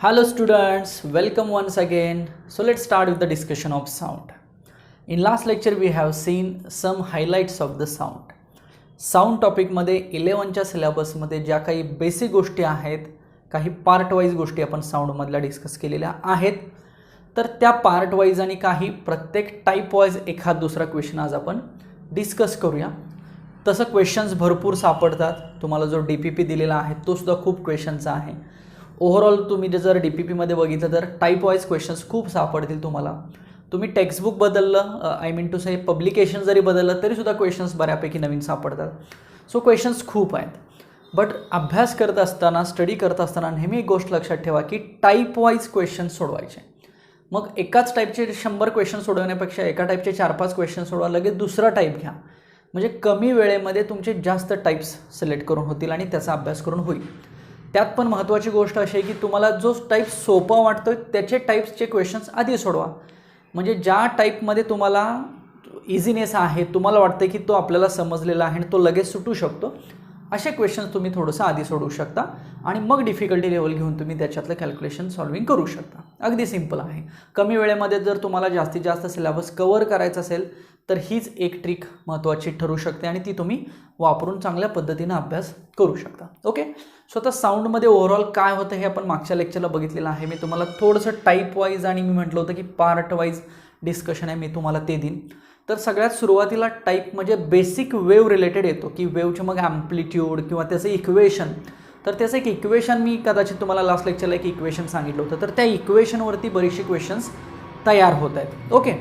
Hello students, welcome once again. So let's start with the discussion of sound. In last lecture we have seen some highlights of the sound. Sound topic मध्ये 11च्या syllabus मध्ये ज्या काही basic गोष्टी आहेत, काही part wise गोष्टी आपण sound मधल्या डिस्कस केलेल्या आहेत. तर त्या पार्ट वाइज आणि काही प्रत्येक टाइप वाइज एखाद दुसरा क्वेश्चन आज आपण डिस्कस करूया. तसं क्वेश्चन्स भरपूर सापडतात. तुम्हाला जो डीपीपी दिलेला आहे तो सुद्धा खूप क्वेश्चनचा आहे. ओव्हरऑल तुम्ही जर डीपीपीमध्ये बघितलं तर टाइप वाइज क्वेश्चन्स खूप सापडतील तुम्हाला. तुम्ही टेक्स्टबुक बदललं, I mean to say publication जरी बदललं तरी सुद्धा क्वेश्चन्स बऱ्यापैकी नवीन सापडतात. सो क्वेश्चन्स खूप आहेत. बट अभ्यास करत असताना, स्टडी करत असताना नेहमी एक गोष्ट लक्षात ठेवा की टाइप वाइज क्वेश्चन्स सोडवायचे. मग एकाच टाईपचे 100 क्वेश्चन सोडवण्यापेक्षा एका टाईपचे 4-5 क्वेश्चन सोडवा, लगेच दुसरा टाईप घ्या. म्हणजे कमी वेळेमध्ये तुमचे जास्त टाईप्स सिलेक्ट करून होतील आणि त्याचा अभ्यास करून होईल. त्यात पण महत्त्वाची गोष्ट अशी आहे की तुम्हाला जो टाईप सोपा वाटतोय त्याचे टाईप्सचे क्वेश्चन्स आधी सोडवा. म्हणजे ज्या टाईपमध्ये तुम्हाला इझीनेस आहे, तुम्हाला वाटतं की तो आपल्याला समजलेला आहे आणि तो लगेच सुटू शकतो, असे क्वेश्चन्स तुम्ही थोडंसं आधी सोडवू शकता आणि मग डिफिकल्टी लेवल घेऊन तुम्ही त्याच्यातलं कॅल्क्युलेशन सॉल्विंग करू शकता. अगदी सिंपल आहे. कमी वेळेमध्ये जर तुम्हाला जास्तीत जास्त सिलेबस कव्हर करायचा असेल तर हीच एक ट्रिक महत्त्वाची ठरू शकते आणि ती तुम्ही वापरून चांगल्या पद्धतीने अभ्यास करू शकता. ओके. सो आता साऊंडमध्ये ओव्हरऑल काय होतं हे आपण मागच्या लेक्चरला बघितलेलं आहे. मी तुम्हाला थोडंसं टाईप वाईज आणि मी म्हटलं होतं की पार्ट वाईज डिस्कशन आहे, मी तुम्हाला ते देईन. तर सगळ्यात सुरुवातीला टाईप म्हणजे बेसिक वेव्ह रिलेटेड येतो की वेव्हचे मग ॲम्प्लिट्यूड किंवा त्याचं इक्वेशन. तर त्याचं एक इक्वेशन मी कदाचित तुम्हाला लास्ट लेक्चरला एक इक्वेशन सांगितलं होतं. तर त्या इक्वेशनवरती बरीचशी क्वेश्चन्स तयार होत आहेत. ओके.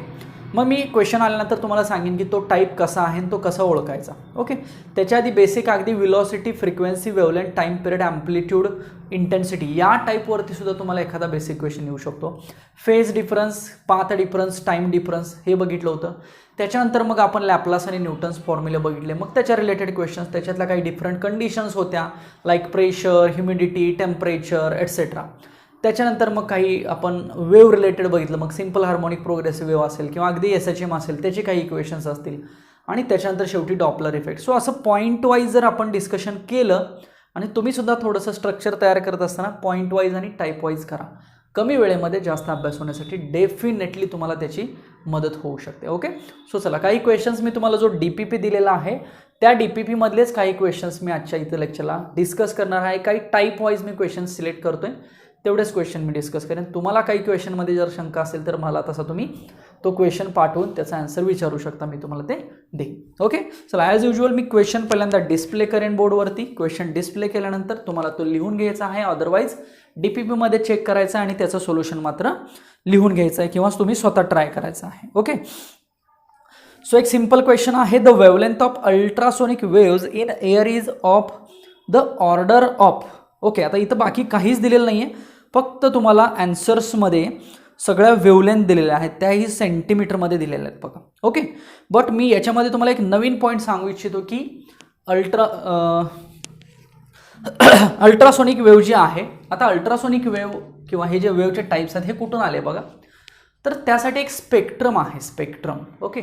मग मी क्वेश्चन आल्यानंतर तुम्हाला सांगेन की तो टाईप कसा आहे आणि तो कसा ओळखायचा. ओके. त्याच्या आधी बेसिक अगदी velocity, frequency, wavelength, time period, amplitude, intensity या टाईपवरती सुद्धा तुम्हाला एखादा बेसिक क्वेश्चन येऊ शकतो. Phase difference, path difference, time difference हे बघितलं होतं. त्याच्यानंतर मग आपण लॅपलास आणि न्यूटन्स फॉर्म्युले बघितले. मग त्याच्या रिलेटेड क्वेश्चन्स, त्याच्यातल्या काही डिफरंट कंडिशन्स होत्या like pressure, humidity, temperature etcetera. त्याच्यानंतर मग काही आपण वेव्ह रिलेटेड बघितलं. मग सिंपल हार्मोनिक प्रोग्रेसिव्ह वेव्ह असेल किंवा अगदी SHM असेल त्याचे काही इक्वेशन्स असतील आणि त्याच्यानंतर शेवटी डॉपलर इफेक्ट. सो असं पॉईंट वाईज जर आपण डिस्कशन केलं आणि तुम्ही सुद्धा थोडंसं स्ट्रक्चर तयार करत असताना पॉईंट वाईज आणि टाईप वाईज करा. कमी वेळेमध्ये जास्त अभ्यास होण्यासाठी डेफिनेटली तुम्हाला त्याची मदत होऊ शकते. ओके. सो चला, काही क्वेश्चन्स मी तुम्हाला जो डीपीपी दिलेला आहे त्या डीपीपी मधलेच काही क्वेश्चन्स मी आजच्या इथं लेक्चरला डिस्कस करणार आहे. काही टाईप वाईज मी क्वेश्चन सिलेक्ट करतोय, तेवढेच क्वेश्चन मी डिस्कस करेन. तुम्हाला काही क्वेश्चनमध्ये जर शंका असेल तर मला तसा तुम्ही तो क्वेश्चन पाठवून त्याचा आन्सर विचारू शकता, मी तुम्हाला ते देईन. ओके. चला, ॲज युजल मी क्वेश्चन पहिल्यांदा डिस्प्ले करेन बोर्डवरती. क्वेश्चन डिस्प्ले केल्यानंतर तुम्हाला तो लिहून घ्यायचा आहे, अदरवाईज डीपीपीमध्ये चेक करायचं आणि त्याचं सोल्युशन मात्र लिहून घ्यायचं आहे किंवा तुम्ही स्वतः ट्राय करायचं आहे. ओके. सो एक सिंपल क्वेश्चन आहे. The wavelength of ultrasonic waves in air is of the order of. Okay. आता इथं बाकी काहीच दिलेलं नाही आहे, फक्त तुम्हाला ॲन्सर्समध्ये सगळ्या वेवलेंथ दिलेल्या आहेत, त्याही सेंटीमीटरमध्ये दिलेल्या आहेत बघा. ओके. बट मी याच्यामध्ये तुम्हाला एक नवीन पॉईंट सांगू इच्छितो की अल्ट्रासोनिक वेव्ह जी आहे, आता अल्ट्रासोनिक वेव्ह किंवा हे जे वेव्हचे टाईप्स आहेत हे कुठून आले बघा. तर त्यासाठी एक स्पेक्ट्रम आहे, स्पेक्ट्रम. ओके.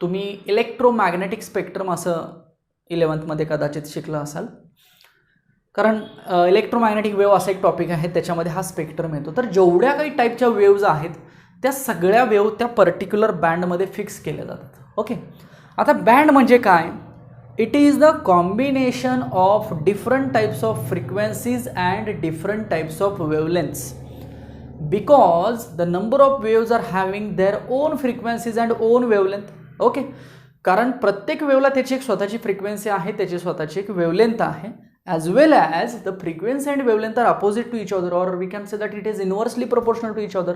तुम्ही इलेक्ट्रोमॅग्नेटिक स्पेक्ट्रम असं 11th कदाचित शिकलं असाल, कारण इलेक्ट्रोमॅग्नेटिक वेव्ह असा एक टॉपिक आहे, त्याच्यामध्ये हा स्पेक्ट्रम येतो. तर जेवढ्या काही टाईपच्या वेव्ज आहेत त्या सगळ्या वेव्ह त्या पर्टिक्युलर बँडमध्ये फिक्स केल्या जातात. ओके. आता बँड म्हणजे काय? It is the combination of different types of frequencies and different types of wavelengths because the number of waves are having their own frequencies and own wavelength. Okay. कारण प्रत्येक वेव्हला त्याची एक स्वतःची फ्रिक्वेन्सी आहे, त्याची स्वतःची एक वेवलेंथ आहे, as well as the frequency and wavelength are opposite to each other, or we can say that it is inversely proportional to each other.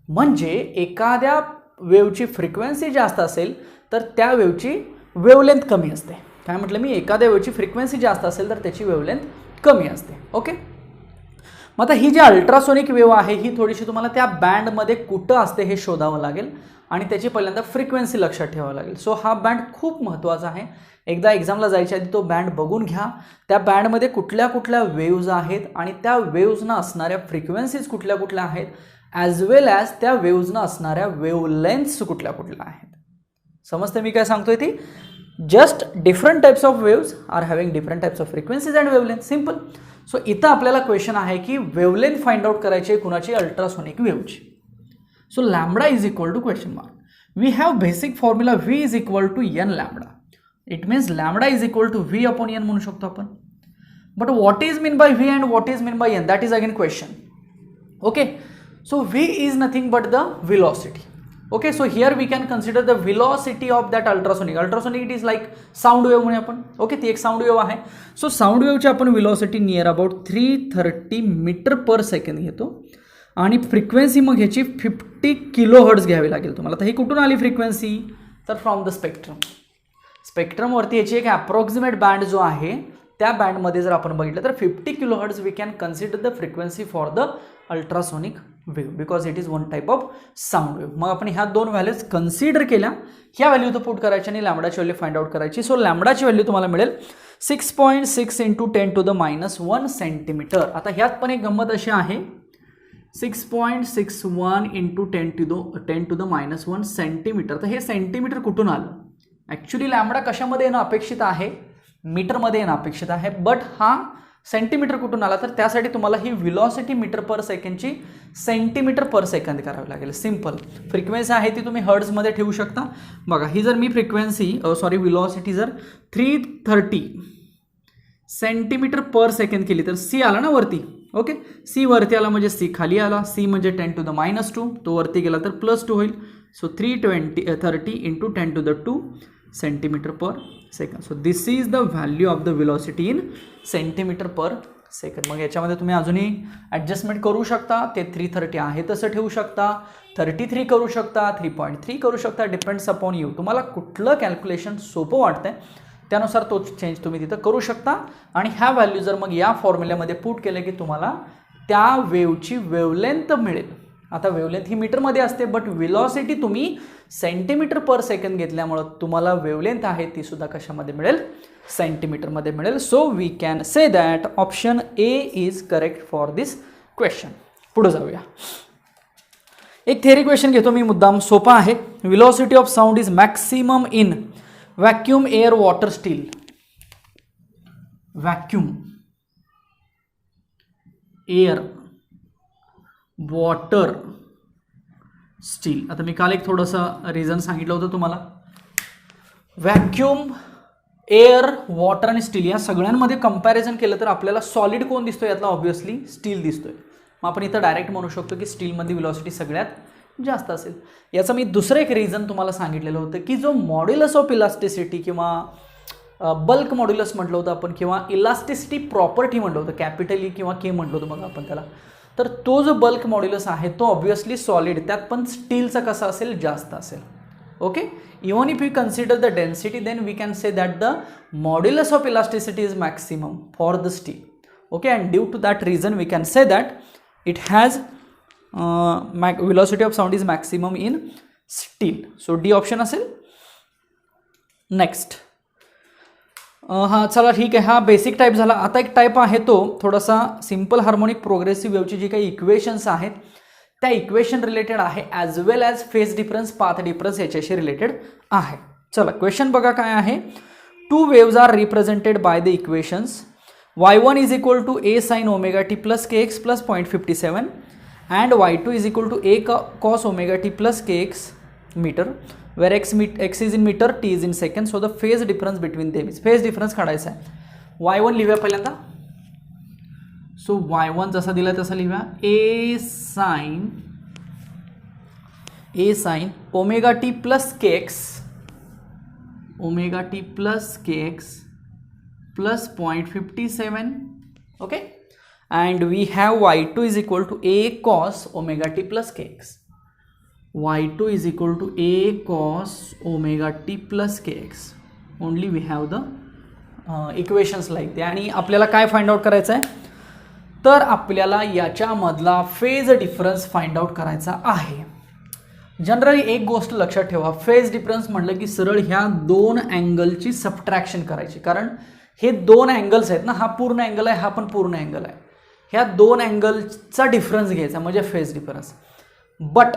म्हणजे एखाद्या वेव्हची फ्रिक्वेन्सी जास्त असेल तर त्या वेव्हची वेवलेंथ कमी असते. काय म्हटलं मी? एखाद्या वेव्हची फ्रिक्वेन्सी जास्त असेल तर त्याची वेवलेंथ कमी असते. ओके. मग आता ही जी अल्ट्रासोनिक वेव्ह आहे ही थोडीशी तुम्हाला त्या बँडमध्ये कुठं असते हे शोधावं लागेल आणि त्याची पहिल्यांदा फ्रिक्वेन्सी लक्षात ठेवावं लागेल. सो हा बँड खूप महत्त्वाचा आहे. एकदा एक्झामला जायच्या आधी तो बँड बघून घ्या. त्या बँडमध्ये कुठल्या कुठल्या वेव्ज आहेत आणि त्या वेव्जना असणाऱ्या फ्रिक्वेन्सीज कुठल्या कुठल्या आहेत, ॲज वेल ॲज त्या वेव्जना असणाऱ्या वेवलेंथ्स कुठल्या कुठल्या आहेत. समजते मी काय सांगतोय ती? Just different types of waves are having different types of frequencies and wavelengths. Simple. So इथं आपल्याला क्वेश्चन आहे की वेवलेंथ फाइंड आउट करायची आहे कुणाची, अल्ट्रासोनिक वेव्हची. So lambda is equal to question mark. We have basic formula V is equal to N lambda. It means lambda is equal to V upon N म्हणू शकतो आपण. But what is mean by V and what is mean by N, that is again question. Okay, so V is nothing but the velocity. Okay, so here we can consider the velocity of that ultrasonic. Ultrasonic it is like sound wave म्हणूया आपण. Okay, ती एक sound wave आहे. So sound वेव्हची आपण velocity near about 330 metre per second घेतो आणि frequency मग ह्याची 50 किलोहर्ट्ज घ्यावी लागेल तुम्हाला. तर ही कुठून आली फ्रिक्वेन्सी, तर फ्रॉम द स्पेक्ट्रम. स्पेक्ट्रमवरती याची एक ॲप्रॉक्सिमेट बँड जो आहे त्या बँडमध्ये जर आपण बघितलं तर 50 kilohertz we can consider the frequency for the ultrasonic wave because it is one type of sound wave. मग आपण ह्या दोन व्हॅल्यूज कन्सिडर केल्या, ह्या व्हॅल्यू तर पुट करायची आणि लॅम्बडाची व्हॅल्यू फाइंड आउट करायची. सो लॅम्बडाची व्हॅल्यू तुम्हाला मिळेल 6.6 इंटू 10⁻⁻1 सेंटीमीटर. आता ह्यात पण एक गंमत अशी आहे, 6.61 इंटू 10⁻⁻1 सेंटीमीटर. तर हे सेंटीमीटर कुठून आलं, ॲक्च्युली लॅम्बडा कशामध्ये येणं अपेक्षित आहे, मीटरमध्ये येणं अपेक्षित आहे. बट हा सेंटीमीटर कुठून आला, तर त्यासाठी तुम्हाला ही व्हेलॉसिटी मीटर पर सेकंडची सेंटीमीटर पर सेकंद करावी लागेल. सिंपल. फ्रिक्वेन्सी आहे ती तुम्ही हर्ट्जमध्ये ठेवू शकता. बघा ही जर मी फ्रिक्वेन्सी व्हेलॉसिटी जर 330 सेंटीमीटर पर सेकंड केली तर सी आला ना वरती. ओके, सी वरती आला म्हणजे सी खाली आला. सी म्हणजे 10⁻², तो वरती गेला तर +2 होईल. So 330 into 10⁻². Centimetre per second. So this is the value of the velocity in centimetre per second. मग याच्यामध्ये तुम्ही अजूनही ॲडजस्टमेंट करू शकता. ते 330 आहे तसं ठेवू शकता, 33 करू शकता, 3.3 करू शकता. Depends upon you. तुम्हाला कुठलं कॅल्क्युलेशन सोपं वाटतंय त्यानुसार तो चेंज तुम्ही तिथं करू शकता. आणि ह्या व्हॅल्यू जर मग या फॉर्म्युल्यामध्ये पुट केलं की तुम्हाला त्या वेव्हची वेवलेंथ मिळेल. आता वेवलेंथ ही मीटरमध्ये असते बट व्हेलॉसिटी तुम्ही सेंटीमीटर पर सेकंड घेतल्यामुळं तुम्हाला वेवलेंथ आहे ती सुद्धा कशामध्ये मिळेल, सेंटीमीटरमध्ये मिळेल. So we can say that option A is correct for this question. पुढे जाऊया. एक थेरी क्वेश्चन घेतो मी, मुद्दाम सोपा आहे. Velocity of sound is maximum in vacuum, air, water, steel. Vacuum, air, water, steel. आता मी काल एक थोडंसं रिझन सांगितलं होतं तुम्हाला. व्हॅक्यूम, एअर, वॉटर आणि स्टील या सगळ्यांमध्ये कंपॅरिझन केलं तर आपल्याला सॉलिड कोण दिसतोय, यातला ऑब्व्हियसली स्टील दिसतोय. मग आपण इथं डायरेक्ट म्हणू शकतो की स्टीलमध्ये व्हेलॉसिटी सगळ्यात जास्त असेल. याचं मी दुसरं एक रिझन तुम्हाला सांगितलेलं होतं की जो मॉड्युलस ऑफ इलास्टिसिटी किंवा बल्क मॉड्युलस म्हटलं होतं आपण, किंवा इलास्टिसिटी प्रॉपर्टी म्हटलं होतं, कॅपिटल ई किंवा के म्हटलं होतं मग आपण त्याला. तर तो जो बल्क मॉड्युलस आहे तो ऑब्व्हियसली सॉलिड, त्यात पण स्टीलचा कसा असेल, जास्त असेल. Okay, even if you consider the density then we can say that the modulus of elasticity is maximum for the steel. Okay, and due to that reason we can say that it has velocity of sound is maximum in steel. So D option असेल. Next हां चला ठीक आहे, हा basic type झाला. आता एक type आहे तो थोडासा सिम्पल हार्मोनिक प्रोग्रेसिव्ह वेव्हची जी काही इक्वेशन्स आहेत त्या इक्वेशन रिलेटेड आहे, as well as phase difference, path difference याच्याशी रिलेटेड आहे. चला क्वेश्चन बघा काय आहे. 2 waves are represented by the equations y1 is equal to a sin omega t plus kx plus 0.57 and y2 is equal to a cos omega t plus kx meter, where x is in meter, t is in second. So the phase difference between them is, phase difference काढायचा आहे. y1 लिहूया पहिल्यांदा. So y1 जसा दिला तसा लिहूया, a sin omega t plus kx plus 0.57. okay, and we have y2 is equal to a cos omega t plus kx. y2 is equal to a cos omega t plus kx. only we have the equations like that. आणि आपल्याला काय find out करायचं आहे, तर आपल्याला याच्यामधला phase difference find out करायचा आहे. Generally एक गोष्ट लक्षात ठेवा, फेज डिफरन्स म्हटलं की सरळ ह्या दोन अँगलची सबट्रॅक्शन करायची, कारण हे दोन अँगल्स आहेत ना, हा पूर्ण अँगल आहे, हा पण पूर्ण अँगल आहे. ह्या दोन अँगलचा डिफरन्स घ्यायचा म्हणजे फेज डिफरन्स. बट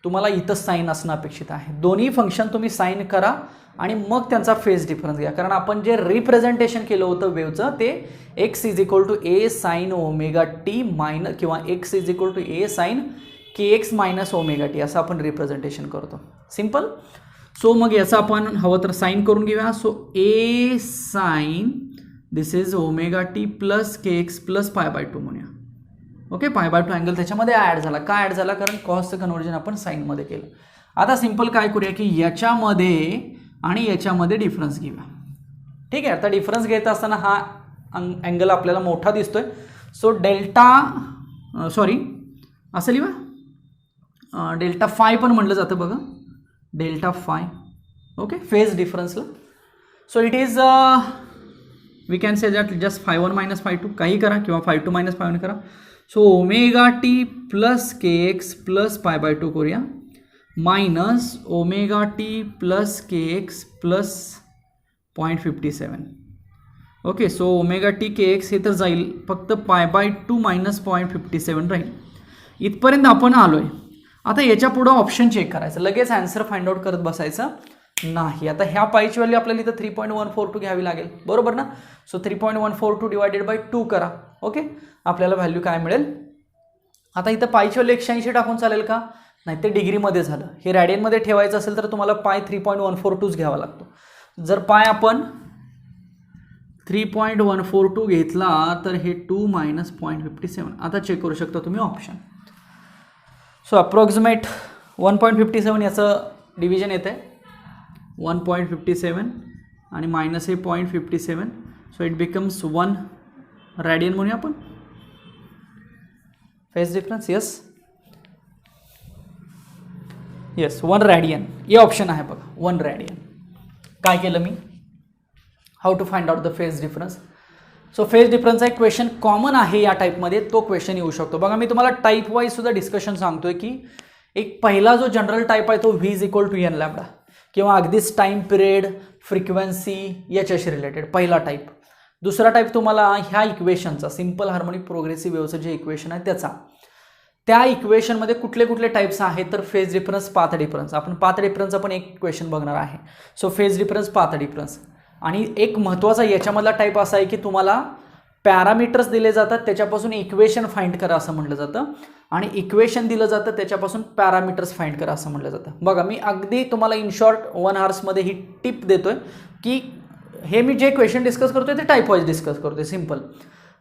तुम्हाला इथं साईन असणं अपेक्षित आहे. दोन्ही फंक्शन तुम्ही साईन करा आणि मग त्यांचा फेज डिफरन्स घ्या, कारण आपण जे रिप्रेझेंटेशन केलं होतं वेवचं ते X is equal to A sine omega T minus किंवा X is equal to A sine K X minus omega T असं आपण रिप्रेझेंटेशन करतो. सिम्पल. सो मग याचं आपण हवं तर साईन करून घेऊया. So A sine this is omega T plus K X plus pi by two म्हणूया. Okay, pi by two angle त्याच्यामध्ये ॲड झाला. का ॲड झाला? कारण कॉसचं कन्व्हर्जन आपण साईनमध्ये केलं. आता सिम्पल काय करूया की याच्यामध्ये आणि याच्यामध्ये डिफरन्स घेऊया. ठीक आहे. आता डिफरन्स घेत असताना हा अँगल आपल्याला मोठा दिसतोय. सो डेल्टा असं लिहा, डेल्टा फाय पण म्हटलं जातं बघा, डेल्टा फाय. ओके, फेज डिफरन्सला. So it is we can say that just phi one minus phi two काही करा किंवा phi two minus phi one करा. So omega T plus K X plus pi by two करूया minus omega T plus K X plus 0.57. Okay, so omega T K X हे तर जाईल, फक्त पाय बाय टू मायनस 0.57 राहील. इथपर्यंत आपण आलो आहे. आता याच्या पुढं ऑप्शन चेक करायचं, लगेच आन्सर फाइंड आउट करत बसायचं नाही. आता ह्या पायची व्हॅल्यू आपल्याला इथं 3.142 घ्यावी लागेल, बरोबर ना. सो 3.142 डिवायडेड बाय 2 करा. ओके, आपल्याला व्हॅल्यू काय मिळेल? आता इथं पायची व्हॅल्यू 180 टाकून चालेल का? नाही, ते डिग्रीमध्ये झालं. हे रॅडियनमध्ये ठेवायचं असेल तर तुम्हाला पाय 3.142 घ्यावा लागतो. जर पाय आपण 3.142 घेतला तर हे 2 मायनस 0.57. आता चेक करू शकता तुम्ही ऑप्शन. सो अप्रॉक्सिमेट 1.57 याचं डिव्हिजन येतं आहे 1.57 आणि मायनस हे 0.57. सो इट बिकम्स 1 रॅडियन म्हणूया आपण. फेज डिफरन्स येस 1 रॅडियन हे ऑप्शन आहे बघा, 1 रॅडियन. काय केलं मी? How to find out the phase difference. So phase डिफरन्सचा एक क्वेश्चन कॉमन आहे या टाईपमध्ये, तो क्वेश्चन येऊ शकतो बघा. मी तुम्हाला टाईप वाईज सुद्धा डिस्कशन सांगतोय की एक पहिला जो जनरल टाईप आहे तो V is equal to N lambda किंवा अगदीच टाईम पिरियड फ्रिक्वेन्सी याच्याशी रिलेटेड पहिला टाईप. दुसरा टाईप तुम्हाला ह्या इक्वेशनचा सिम्पल हार्मोनिक प्रोग्रेसिव्ह वेव्हचं जे इक्वेशन आहे त्याचा. त्या इक्वेशनमध्ये कुठले कुठले टाईप्स आहेत तर फेज डिफरन्स, पाथ डिफरन्स. आपण पाथ डिफरन्सचा पण एक क्वेश्चन बघणार आहे. So phase difference, path difference. आणि एक महत्त्वाचा याच्यामधला टाईप असा आहे की तुम्हाला पॅरामीटर्स दिले जातात त्याच्यापासून इक्वेशन फाइंड करा असं म्हटलं जातं आणि इक्वेशन दिलं जातं त्याच्यापासून पॅरामीटर्स फाइंड करा असं म्हटलं जातं. बघा मी अगदी तुम्हाला इन शॉर्ट 1 आवर्समध्ये ही टिप देतोय की हे मी जे क्वेश्चन डिस्कस करतोय ते टाईप वाईज डिस्कस करतोय सिम्पल.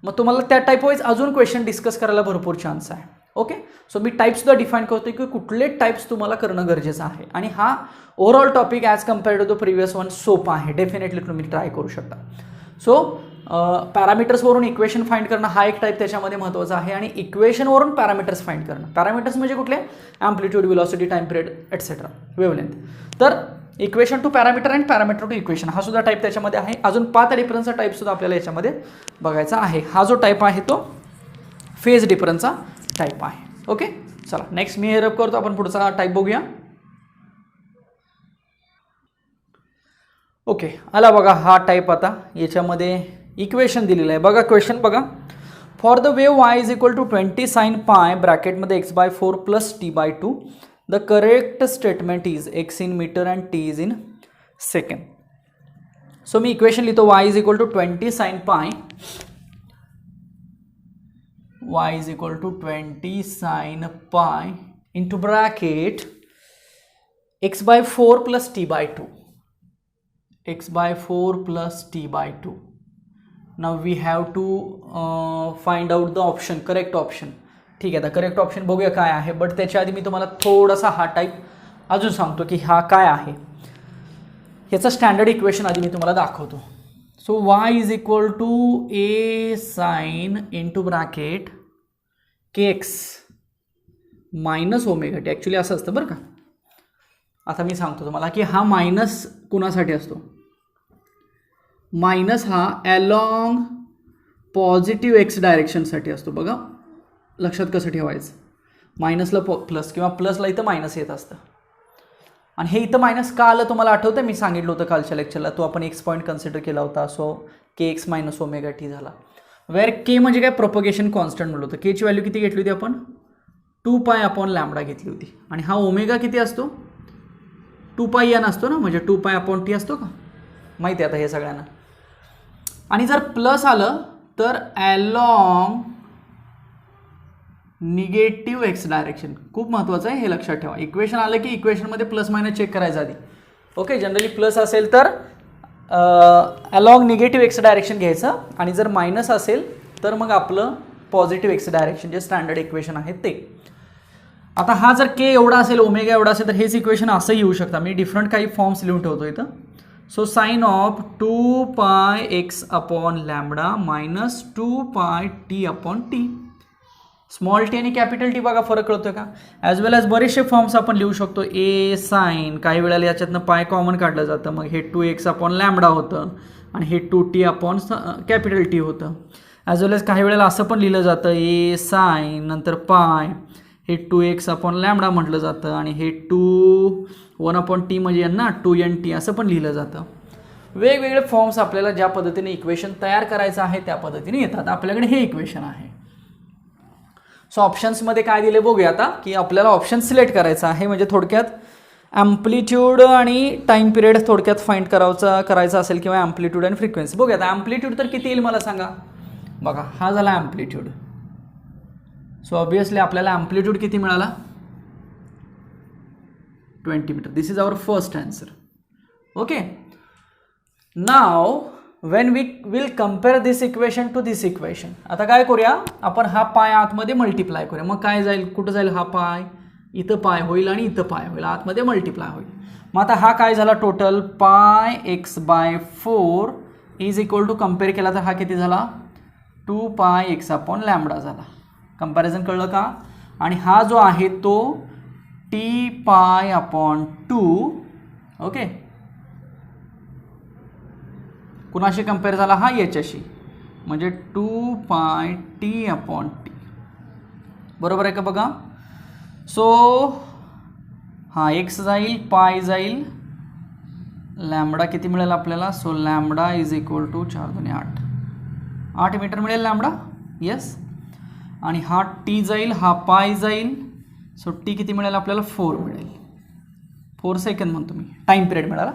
मग तुम्हाला त्या टाईप वाईज अजून क्वेश्चन डिस्कस करायला भरपूर चान्स आहे. ओके, सो मी टाईपसुद्धा डिफाईन करतोय की कुठले टाईप्स तुम्हाला करणं गरजेचं आहे. आणि हा overall topic as compared to the previous one सोपा आहे, डेफिनेटली तुम्ही ट्राय करू शकता. सो पॅरामीटर्सवरून इक्वेशन फाइंड करणं हा एक टाईप त्याच्यामध्ये महत्त्वाचा आहे आणि इक्वेशनवरून पॅरामीटर्स फाइंड करणं. पॅरामीटर्स म्हणजे कुठले? Amplitude, velocity, time period etcetera, wavelength. तर equation to parameter and parameter to equation हा सुद्धा टाईप त्याच्यामध्ये आहे. अजून पाथ डिफरन्सचा टाईप सुद्धा आपल्याला याच्यामध्ये बघायचा आहे. हा जो टाईप आहे तो फेज डिफरन्सचा टाईप आहे. ओके, चला नेक्स्ट मी हे रब करतो, आपण पुढचा टाईप बघूया. ओके, आला बघा हा टाईप. आता याच्यामध्ये इक्वेशन दिलेलं आहे बघा. क्वेश्चन बघा, for the wave y is equal to 20 sine pi ब्रॅकेटमध्ये x/4 plus t/2 the correct statement is x in metre and t is in second. So मी इक्वेशन लिहितो y is equal to 20 sine pi, y is equal to 20 sine pi into bracket x/4 plus t/2, x/4 plus t/2. Now we have to find out the option, correct option. ठीक आहे, आता correct option बघूया काय आहे. But त्याच्या आधी मी तुम्हाला थोडासा हा टाईप अजून सांगतो की हा काय आहे. ह्याचं स्टँडर्ड इक्वेशन आधी मी तुम्हाला दाखवतो. So y is equal to a sine into bracket kx minus omega t. Actually असं असतं बरं का. आता मी सांगतो तुम्हाला की हा मायनस कुणासाठी असतो. मायनस हा अलॉंग पॉझिटिव्ह एक्स डायरेक्शनसाठी असतो बघा. लक्षात कसं ठेवायचं, मायनसला प्लस किंवा प्लसला इथं मायनस येत असतं. आणि हे इथं मायनस का आलं तुम्हाला आठवतं? मी सांगितलं होतं कालच्या लेक्चरला, तो आपण एक्स पॉईंट कन्सिडर केला होता. सो के एक्स मायनस ओमेगा टी झाला. वेअर के म्हणजे काय? प्रोपगेशन कॉन्स्टंट म्हणलं होतं. केची व्हॅल्यू किती घेतली होती आपण? 2 पाय अपॉन लॅम्बडा घेतली होती. आणि हा ओमेगा किती असतो? 2πn असतो ना, म्हणजे 2π/t असतो का, माहिती आहे आता हे सगळ्यांना. आणि जर प्लस आलं तर अलॉंग निगेटिव्ह एक्स डायरेक्शन. खूप महत्त्वाचं आहे, हे लक्षात ठेवा. इक्वेशन आलं की इक्वेशनमध्ये प्लस मायनस चेक करायचं आधी. ओके, जनरली प्लस असेल तर अलॉंग निगेटिव्ह एक्स डायरेक्शन घ्यायचं, आणि जर मायनस असेल तर मग आपलं पॉझिटिव्ह एक्स डायरेक्शन जे स्टँडर्ड इक्वेशन आहे ते. आता हा जर के एवढा असेल, ओमेगा एवढा असेल, तर हेच इक्वेशन असं येऊ शकतं. मी डिफरंट काही फॉर्म्स लिहून ठेवतो इथं. So sine of 2πx/λ minus 2πt/t. Small T आणि कॅपिटल टी बघा फरक कळतोय का. ॲज वेल ॲज बरेचसे फॉर्म्स आपण लिहू शकतो. ए साइन, काही वेळेला याच्यातनं पाय कॉमन काढलं जातं, मग हे 2x/λ होतं आणि हे 2t/T होतं. ॲज वेल ॲज काही वेळेला असं पण लिहिलं जातं, ए साइन नंतर पाय, हे 2x/λ म्हटलं जातं, आणि हे 1/t म्हणजे यांना 2nt असं पण लिहिलं जातं. वेगवेगळे फॉर्म्स आपल्याला ज्या पद्धतीने इक्वेशन तयार करायचं आहे त्या पद्धतीने येतात. आपल्याकडे हे इक्वेशन आहे. सो ऑप्शन्समध्ये काय दिले बघूया आता, की आपल्याला ऑप्शन सिलेक्ट करायचा आहे. म्हणजे थोडक्यात ॲम्प्लिट्यूड आणि टाईम पिरियड थोडक्यात फाइंड करायचा असेल, किंवा ॲम्प्लिट्यूड आणि फ्रिक्वेन्सी. बघूया आता ॲम्प्लिट्यूड तर किती येईल मला सांगा. बघा हा झाला ॲम्प्लिट्यूड. सो ऑब्वियसली आपल्याला ॲम्प्लिट्यूड किती मिळाला, 20 metre. This is our first answer. Okay, now when we will compare this equation to this equation. आता काय करूया, आपण हा पाय आतमध्ये मल्टिप्लाय करूया. मग काय जाईल, कुठं जाईल हा पाय, इथं पाय होईल आणि इथं पाय होईल, आतमध्ये मल्टिप्लाय होईल. मग आता हा काय झाला total, πx/4 is equal to, compare केला तर हा किती झाला, 2πx/λ झाला. कंपॅरिझन कळलं का. आणि हा जो आहे तो t/2. ओके, कुणाशी कंपेअर झाला हा, याच्याशी, म्हणजे 2πt/t. बरोबर आहे का बघा. सो हा एक्स जाईल, पाय जाईल, लॅम्बडा किती मिळेल आपल्याला. So lambda is equal to 4×2 8 metre मिळेल लॅम्बडा. येस. आणि हा टी जाईल, हा पाय जाईल. सो टी किती मिळेल आपल्याला, 4 मिळेल. 4 सेकंद म्हणतो मी, टाईम पिरियड मिळाला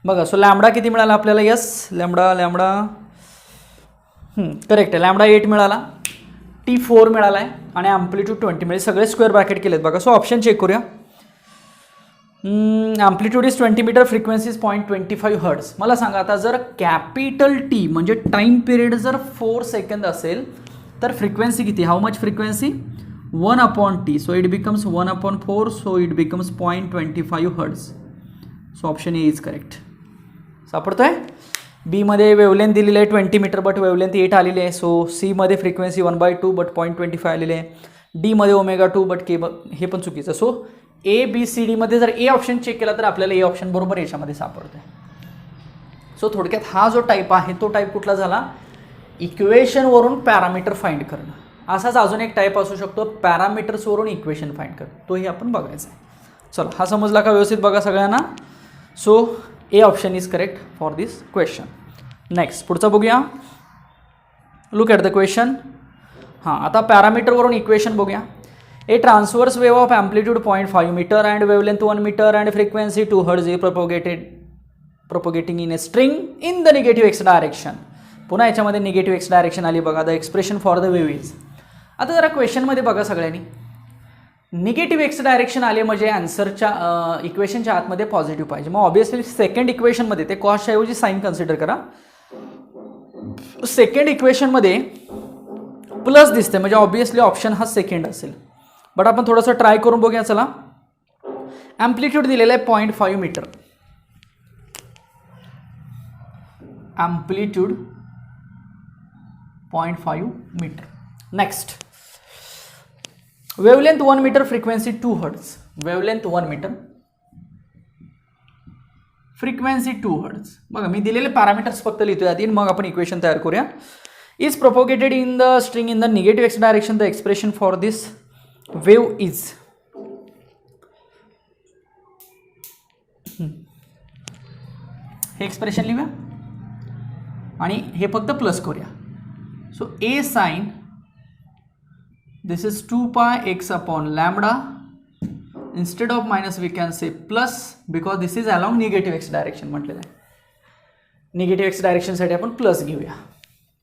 बघा. सो लॅम्बडा किती मिळाला आपल्याला, यस लॅम्बडा करेक्ट आहे, लॅम्बडा 8 मिळाला, टी 4 मिळाला आहे, आणि ॲम्प्लिट्यूड 20 मिळेल. सगळे स्क्वेअर ब्रॅकेट केलेत बघा. सो ऑप्शन चेक करूया. Amplitude is 20 metre, frequency is 0.25 hertz. मला सांगा आता, जर कॅपिटल टी म्हणजे टाईम पिरियड जर 4 सेकंद असेल तर फ्रिक्वेन्सी किती, how much frequency, 1/t. So it becomes 1/4. So it becomes 0.25 hertz. So option A is correct. सापडतोय. बी मध्ये वेवलेंथ दिलेली आहे 20 मीटर, बट वेवलेंथ 8 आलेली आहे. सो सी मध्ये फ्रिक्वेन्सी 1/2 बट 0.25 आलेली आहे. डी मध्ये ω2 बट के, हे पण चुकीचं. So A B C D मध्ये जर ए ऑप्शन चेक केला तर आपल्याला ए ऑप्शन बरोबर याच्यामध्ये सापडतोय. सो थोडक्यात हा जो टाईप आहे तो टाईप कुठला झाला, इक्वेशनवरून पॅरामीटर फाइंड करणं. असाच अजून एक टाईप असू शकतो, पॅरामीटर्सवरून इक्वेशन फाइंड करणं, तोही आपण बघायचा आहे. चला हा समजला का व्यवस्थित बघा सगळ्यांना. So A option is correct for this question. Next पुढचा बघूया. Look at the question. हां, आता पॅरामीटरवरून इक्वेशन बघूया. A transverse wave of amplitude 0.5 metre and wavelength 1 metre and frequency 2 hertz is propagating in a string in the negative x direction. पुन्हा याच्यामध्ये negative x direction आली बघा. The expression for the wave is. आता जरा क्वेश्चनमध्ये बघा सगळ्यांनी, negative x direction आले म्हणजे आन्सरच्या इक्वेशनच्या आतमध्ये पॉझिटिव्ह पाहिजे. मग ऑब्विसली सेकंड इक्वेशनमध्ये ते कॉसच्या ऐवजी साईन कन्सिडर करा. सेकंड इक्वेशनमध्ये प्लस दिसते म्हणजे ऑब्विसली ऑप्शन हा सेकंड असेल. बट आपण थोडंसं ट्राय करून बघूया. चला, ॲम्प्लिट्यूड दिलेला आहे 0.5 metre. Amplitude 0.5 metre. Next, wavelength 1 metre, frequency 2 hertz. Wavelength 1 metre, frequency 2 hertz. बघा मी दिलेले पॅरामीटर्स फक्त लिहितोय आधी, मग आपण इक्वेशन तयार करूया. Is propagated in the string in the negative x direction. The expression for this wave is. हे एक्सप्रेशन लिहूया आणि हे फक्त प्लस करूया. So a sine this is 2πx/λ instead of minus we can say plus because this is along negative x direction म्हटलेलं आहे. Negative x डायरेक्शनसाठी आपण plus घेऊया.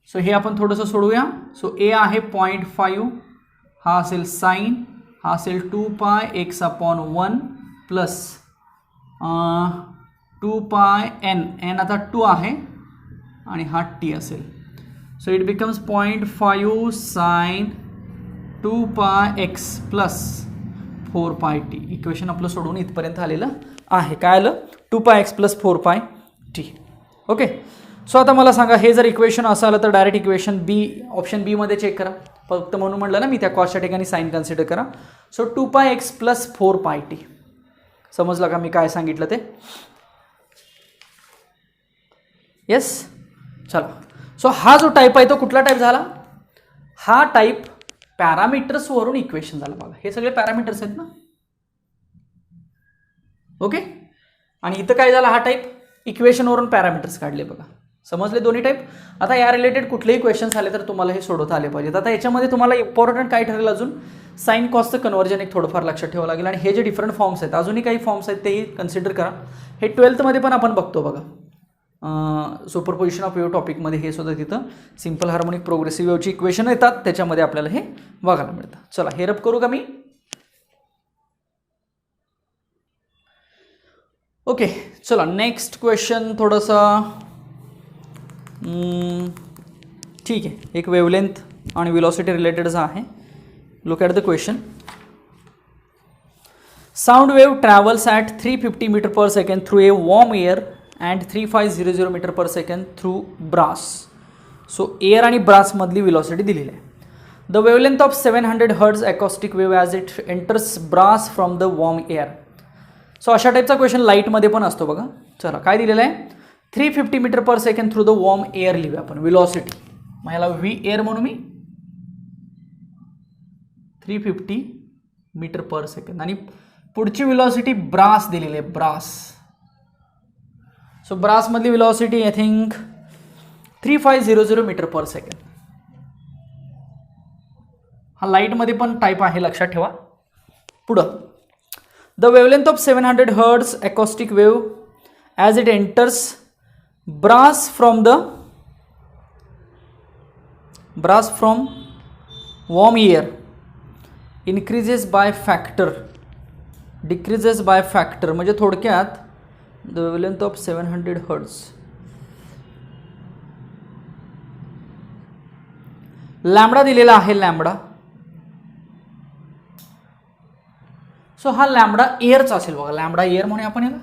सो हे आपण थोडंसं सोडूया. सो ए आहे 0.5, हा असेल साईन, हा असेल 2π(x/1) प्लस 2πn, n आता 2 आहे आणि हा t असेल. So it becomes 0.5 sine 2πx plus 4πt. Equation आपलं सोडून इथपर्यंत आलेलं आहे. काय आलं? 2πx plus 4πt. Okay. So आता मला सांगा, हे जर इक्वेशन असं आलं तर डायरेक्ट इक्वेशन बी, ऑप्शन बी मध्ये चेक करा. फक्त म्हणून म्हटलं ना मी, त्या कॉसच्या ठिकाणी साईन कन्सिडर करा. So 2πx plus 4πt. समजलं का मी काय सांगितलं ते? येस. चला. सो हा जो टाईप आहे तो कुठला टाईप झाला? हा टाईप पॅरामीटर्सवरून इक्वेशन झालं. बघा हे सगळे पॅरामीटर्स आहेत ना. ओके. आणि इथं काय झालं? हा टाईप इक्वेशनवरून पॅरामीटर्स काढले. बघा समजले दोन्ही टाईप. आता या रिलेटेड कुठलेही क्वेश्चन्स आले तर तुम्हाला हे सोडवता आले पाहिजेत. आता याच्यामध्ये तुम्हाला इम्पॉर्टंट काय ठरेल, अजून साईन कॉसचं कन्वर्जन एक थोडंफार लक्षात ठेवावं लागेल. आणि हे जे डिफरंट फॉर्म्स आहेत, अजूनही काही फॉर्म्स आहेत तेही कन्सिडर करा. हे 12th मध्ये पण आपण बघतो. बघा सुपरपोजिशन ऑफ वेव्ह टॉपिकमध्ये हे सुद्धा तिथं सिंपल हार्मोनिक प्रोग्रेसिव्ह वेव्हची इक्वेशन येतात, त्याच्यामध्ये आपल्याला हे बघायला मिळतं. चला हे रब करू का मी? ओके. चला नेक्स्ट क्वेश्चन थोडासा ठीक आहे. एक वेवलेंथ आणि वेलोसिटी रिलेटेडच आहे. Look at the question. Sound wave travels at 350 metre per second through a warm air and 3500 metre per second through brass. So air आणि ब्रासमधली वेलोसिटी दिलेली आहे. The wavelength of 700 hertz acoustic wave as it enters brass from the warm air. So अशा टाईपचा question लाईटमध्ये पण असतो. बघा चला काय दिलेलं आहे? 350 metre per second through the warm air लिहूया आपण वेलोसिटी. मग ह्याला व्ही एअर म्हणू मी. 350 मीटर पर सेकंड. आणि पुढची वेलोसिटी ब्रास दिलेली आहे. ब्रास. सो ब्रासमधली velocity I think 3500 metre per second. हा लाईटमध्ये पण टाईप आहे, लक्षात ठेवा. पुढं the wavelength of 700 hertz acoustic wave as it enters brass from warm air increases by factor, decreases by factor. म्हणजे थोडक्यात the wavelength of 700 hertz lambda दिलेला आहे. लॅम्बडा. सो हा लॅम्बडा एअरचा असेल. बघा लॅम्बडा एअर म्हणूया आपण याला,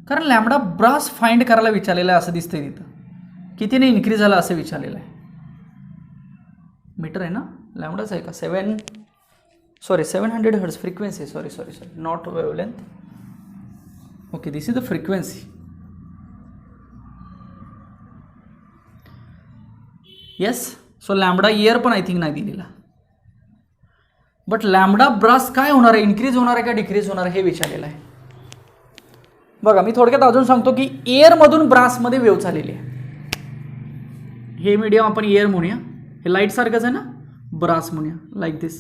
कारण लॅम्बडा ब्रास फाइंड करायला विचारलेला आहे असं दिसतंय तिथं. कितीने इन्क्रीज झाला असं विचारलेलं आहे. मीटर आहे ना, लॅम्बडाच आहे का? 700 hertz frequency. Sorry not wavelength. Okay this is the frequency. Yes. So lambda air पण आय थिंक नाही दिलेला. बट लॅम्बडा ब्रास काय होणार आहे? इन्क्रीज होणार आहे का डिक्रीज होणार आहे हे विचारलेलं आहे. बघा मी थोडक्यात अजून सांगतो की एअरमधून ब्रासमध्ये वेव्ह चाललेली आहे. हे मीडियम आपण एअर म्हणूया. हे लाईट सारखंच आहे ना, ब्रास म्हणूया लाईक दिस.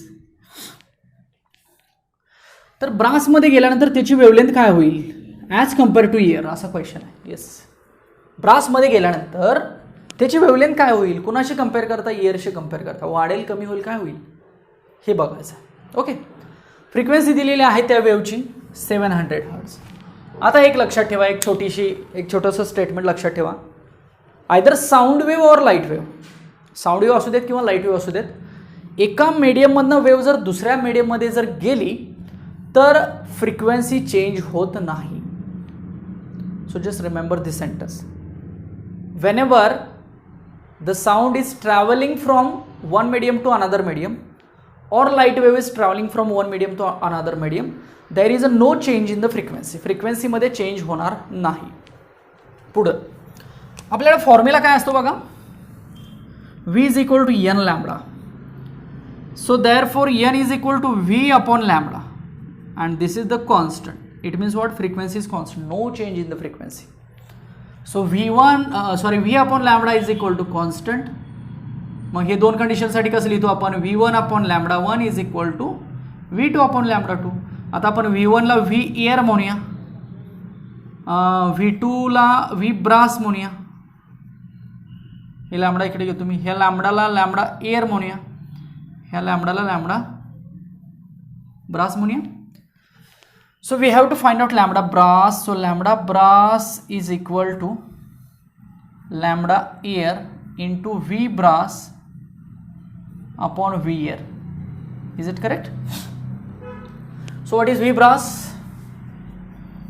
तर ब्रासमध्ये गेल्यानंतर त्याची वेवलेंथ काय होईल ॲज कम्पेअर टू एअर, असा क्वेश्चन आहे. येस. ब्रासमध्ये गेल्यानंतर त्याची वेवलेंथ काय होईल, कुणाशी कम्पेअर करता? एअरशी कम्पेअर करता. वाढेल, कमी होईल, काय होईल हे बघायचं. ओके. फ्रिक्वेन्सी दिलेली आहे त्या वेव्हची 700 हर्ट्ज. आता एक लक्षात ठेवा, एक छोटंसं स्टेटमेंट लक्षात ठेवा. आयदर साऊंड वेव्ह और लाईट वेव्ह, साऊंड वेव्ह असू देत किंवा लाईट वेव्ह असू देत, एका मीडियममधनं वेव्ह जर दुसऱ्या मीडियममध्ये जर गेली तर फ्रिक्वेन्सी चेंज होत नाही. So just remember this sentence. Whenever the sound is travelling from one medium to another medium or light wave is traveling from one medium to another medium, there is a no change in the frequency. Frequency मध्ये change होणार नाही. पुढं आपल्याला formula काय असतो बघा, v is equal to n lambda. So therefore n is equal to v upon lambda and this is the constant. It means what? Frequency is constant, no change in the frequency. So v upon lambda is equal to constant. मग हे दोन कंडिशनसाठी कसं लिहितो आपण? v1 upon lambda 1 is equal to V2 upon lambda 2. आता आपण V1ला V air म्हणूया, V2ला V brass म्हणूया, हे लॅमडा इकडे घेतो मी, ह्या लॅमडाला लॅमडा एअर म्हणूया, ह्या लॅमडाला लॅमडा ब्रास म्हणूया. So we have to find out lambda brass. So lambda brass is equal to lambda air into V brass upon V air. Is it correct? So what is V brass?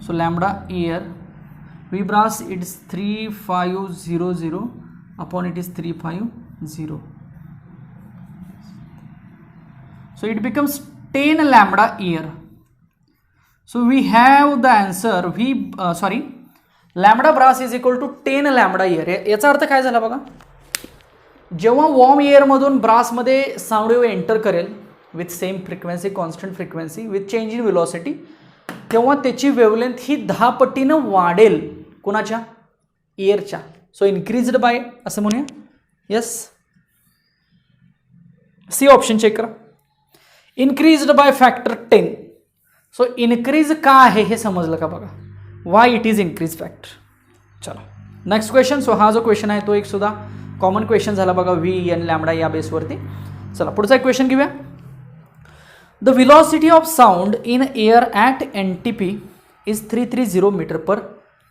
So lambda air, V brass it is 3500 upon it is 350. So it becomes 10 lambda air. So we have the answer lambda brass is equal to 10 lambda air. याचा अर्थ काय झाला बघा, जेव्हा warm air मधून brass मध्ये sound wave enter करेल with same frequency, constant frequency with change in velocity, तेव्हा त्याची वेवलेंथ ही 10 पटीनं वाढेल. कोणाच्या? एअरच्या. सो इन्क्रीज्ड बाय असं म्हणूया. यस, सी ऑप्शन चेक करा. Increased by factor 10. So increase का आहे हे समजलं का बघा, why it is increase factor. चला नेक्स्ट क्वेश्चन. सो हा जो क्वेश्चन आहे तो एक सुद्धा कॉमन क्वेश्चन झाला बघा, व्ही एन लॅमडा या बेसवरती. चला पुढचा एक क्वेश्चन घेऊया. The velocity of sound in air at NTP is 330 metre per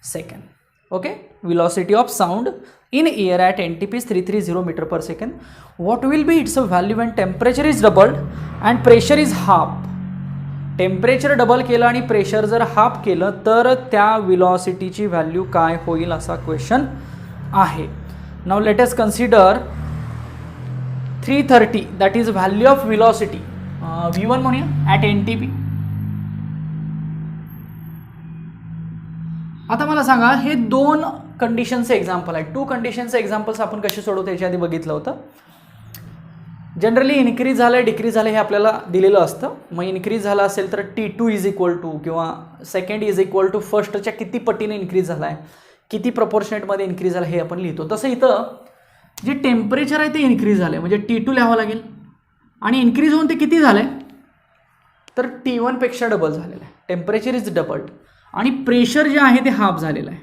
second. Okay, velocity of sound in air at NTP is 330 meter per second. What will be its value when temperature is doubled and pressure is half? Temperature double केलं आणि pressure जर half केलं तर त्या व्हेलॉसिटीची value काय होईल असा question आहे. Now let us consider 330 that is value of velocity, V1 म्हणूया ॲट NTP. आता मला सांगा, हे दोन कंडिशनचे एक्झाम्पल आहेत. 2 कंडिशनचे एक्झाम्पल्स आपण कसे सोडवतो याच्या आधी बघितलं होतं. जनरली इन्क्रीज झालं डिक्रीज झालं हे आपल्याला दिलेलं असतं. मग इन्क्रीज झाला असेल तर T2 इज इक्वल टू किंवा सेकंड इज इक्वल टू फर्स्टच्या किती पटीने इन्क्रीज झाला आहे, किती प्रपोर्शनेटमध्ये इन्क्रीज झाला हे आपण लिहितो. तसं इथं जे टेम्परेचर आहे ते इन्क्रीज झालं म्हणजे T2 लिहावं लागेल आणि इन्क्रीज होऊन ते किती झालं आहे तर T1 पेक्षा डबल झालेलं आहे. टेम्परेचर इज डबल्ड आणि प्रेशर जे आहे ते हाफ झालेलं आहे.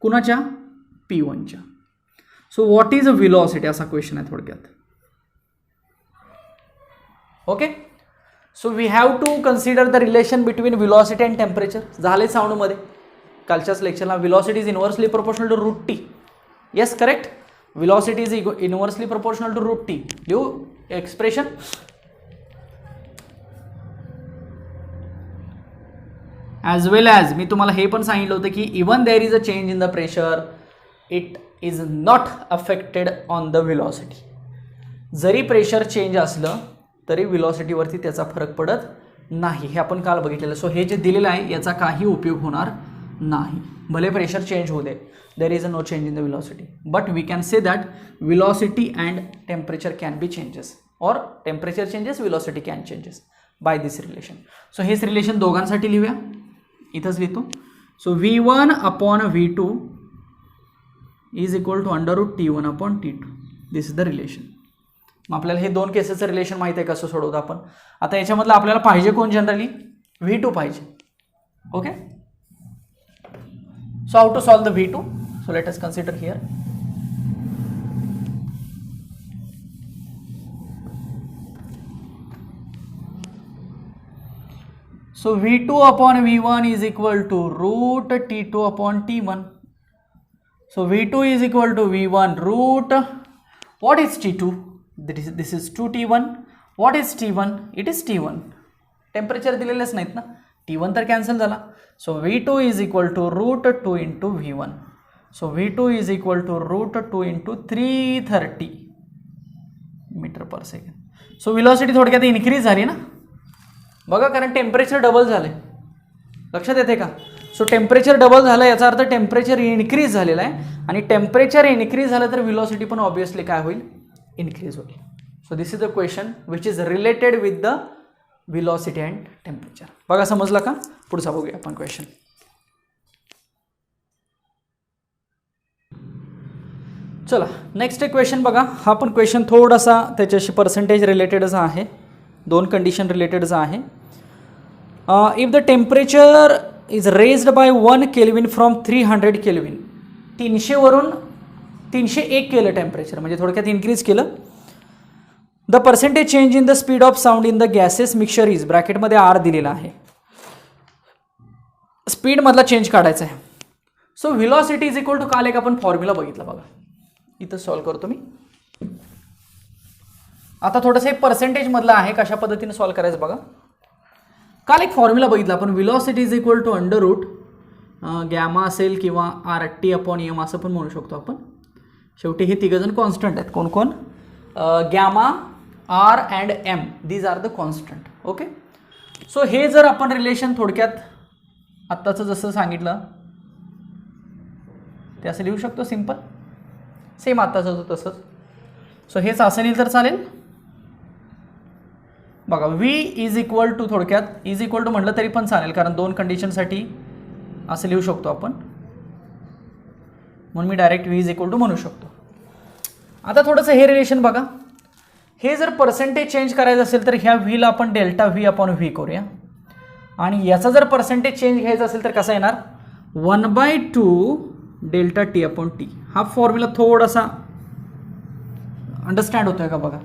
कुणाच्या? P1च्या. So what is a velocity असा क्वेश्चन आहे थोडक्यात. Okay, so we have to consider the relation between velocity and temperature. झाले साऊंडमध्ये कालच्याच लेक्चरला. Velocity is inversely proportional to root T. Yes correct, velocity is inversely proportional to root T. लिहू expression. As well as मी तुम्हाला हे पण सांगितलं होतं की even there is a change in the pressure it is not affected on the velocity. जरी pressure change असलं तरी व्हेलॉसिटीवरती त्याचा फरक पडत नाही. हे आपण काल बघितलेलं. सो हे जे दिलेलं आहे याचा काही उपयोग होणार नाही. भले प्रेशर चेंज होऊ दे, there is a no change in the velocity, but we can say that velocity and temperature can be changes or temperature changes velocity can changes by this relation. So हेच relation दोघांसाठी लिहूया. इथंच लिहितो. So V1 upon V2 is equal to under root T1 upon T2. This is the relation. मग आपल्याला हे दोन केसेसचं relation माहिती आहे कसं सोडवतो आपण. आता याच्यामधलं आपल्याला पाहिजे कोण? जनरली V2 पाहिजे. Okay, so how to solve the V2? So let us consider here. So V2 upon V1 is equal to root T2 upon T1. So V2 is equal to V1 root, what is T2? This is 2T1. What is T1? It is T1. Temperature दिलेलेच नाहीत ना. T1 तर cancel झाला. So V2 is equal to root 2 into V1. So V2 is equal to root 2 into 330 metre per second. So velocity थोडक्यात increase झाली ना बघा, कारण temperature double झाले. लक्षात येते का? सो टेम्परेचर डबल झालं याचा अर्थ टेम्परेचर इन्क्रीज झालेला आहे आणि टेम्परेचर इन्क्रीज झालं तर व्हेलॉसिटी पण ऑब्विसली काय होईल? इन्क्रीज होईल. So this is the question which is related with the velocity and temperature. बघा समजला का? पुढचा बघूया आपण क्वेश्चन. चला नेक्स्ट एक क्वेश्चन बघा. हा पण क्वेश्चन थोडासा त्याच्याशी पर्सेंटेज रिलेटेडच आहे. दोन कंडिशन रिलेटेडच आहे. If the temperature is raised by 1 kelvin from 300 kelvin, 300 वरून 301 केलं टेम्परेचर, म्हणजे थोडक्यात इन्क्रीज केलं. The percentage change in the speed of sound in the gases mixture is, ब्रॅकेटमध्ये आर दिलेला आहे, स्पीडमधला चेंज काढायचा आहे. So velocity is equal to, काल एक आपण फॉर्म्युला बघितला बघा, इथं सॉल्व करतो मी. आता थोडंसं हे पर्सेंटेजमधलं आहे, कशा पद्धतीने सॉल्व करायचं बघा. काल एक फॉर्म्युला बघितला आपण, velocity is equal to under root gamma असेल किंवा आर टी अपॉन एम असं पण म्हणू शकतो आपण. शेवटी हे तिघजण कॉन्स्टंट आहेत. कोण कोण? Gamma, R and M, these are the constant. Okay. So हे जर आपण रिलेशन थोडक्यात आत्ताचं जसं सांगितलं ते असं लिहू शकतो, सिम्पल, सेम आत्ताचं होतं तसंच. सो हेच असं लिहिलं तर चालेल बघा. व्ही इज इक्वल टू, थोडक्यात इज इक्वल टू म्हटलं तरी पण चालेल, कारण दोन कंडिशनसाठी असं लिहू शकतो आपण, म्हणून मी direct V is equal to म्हणू शकतो. आता थोडंसं हे रिलेशन बघा. हे जर पर्सेंटेज चेंज करायचं असेल तर ह्या व्हीला आपण डेल्टा व्ही अपॉन व्ही करूया, आणि याचा जर पर्सेंटेज चेंज घ्यायचा असेल तर कसा येणार? 1/2 डेल्टा टी अपॉन टी. हा फॉर्म्युला थोडासा अंडरस्टँड होतोय का बघा.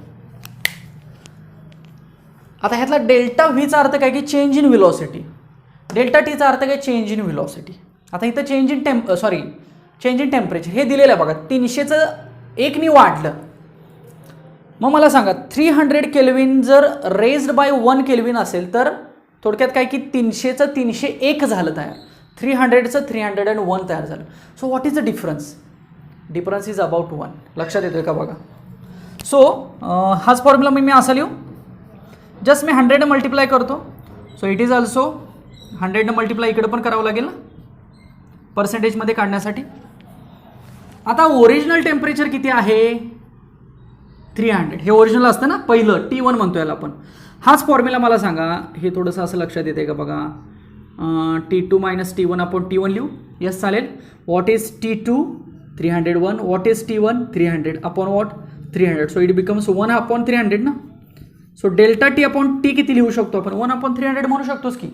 आता ह्यातला डेल्टा व्हीचा अर्थ काय की चेंज इन व्हिलॉसिटी, डेल्टा टीचा अर्थ काय चेंज इन व्हिलॉसिटी. आता इथं change in change in temperature हे दिलेलं आहे बघा. 300चं 1 वाढलं. मग मला सांगा 300 केल्विन जर रेज्ड बाय 1 केल्विन असेल तर थोडक्यात काय की 300चं 301 झालं तयार, 300चं 301 तयार झालं. So what is the difference? Difference is about 1. लक्षात येतोय का बघा. सो हाच फॉर्म्युला मी असा लिहू, जस्ट मी 100 मल्टिप्लाय करतो. So it is also 100 multiply इकडे पण करावं लागेल ना पर्सेंटेजमध्ये काढण्यासाठी. आता ओरिजिनल टेम्परेचर किती आहे? 300. हे ओरिजिनल असतं ना पहिलं, T1 म्हणतो याला आपण. हाच फॉर्म्युला मला सांगा, हे थोडंसं असं लक्षात येते का बघा. T2 minus T1 upon T1 लिहू. यस चालेल. What is T2? 301. What is T1? 300 upon what? 300. So it becomes 1 upon 300 ना. So delta T upon T किती लिहू शकतो आपण? 1 अपॉन 300 म्हणू शकतोच की.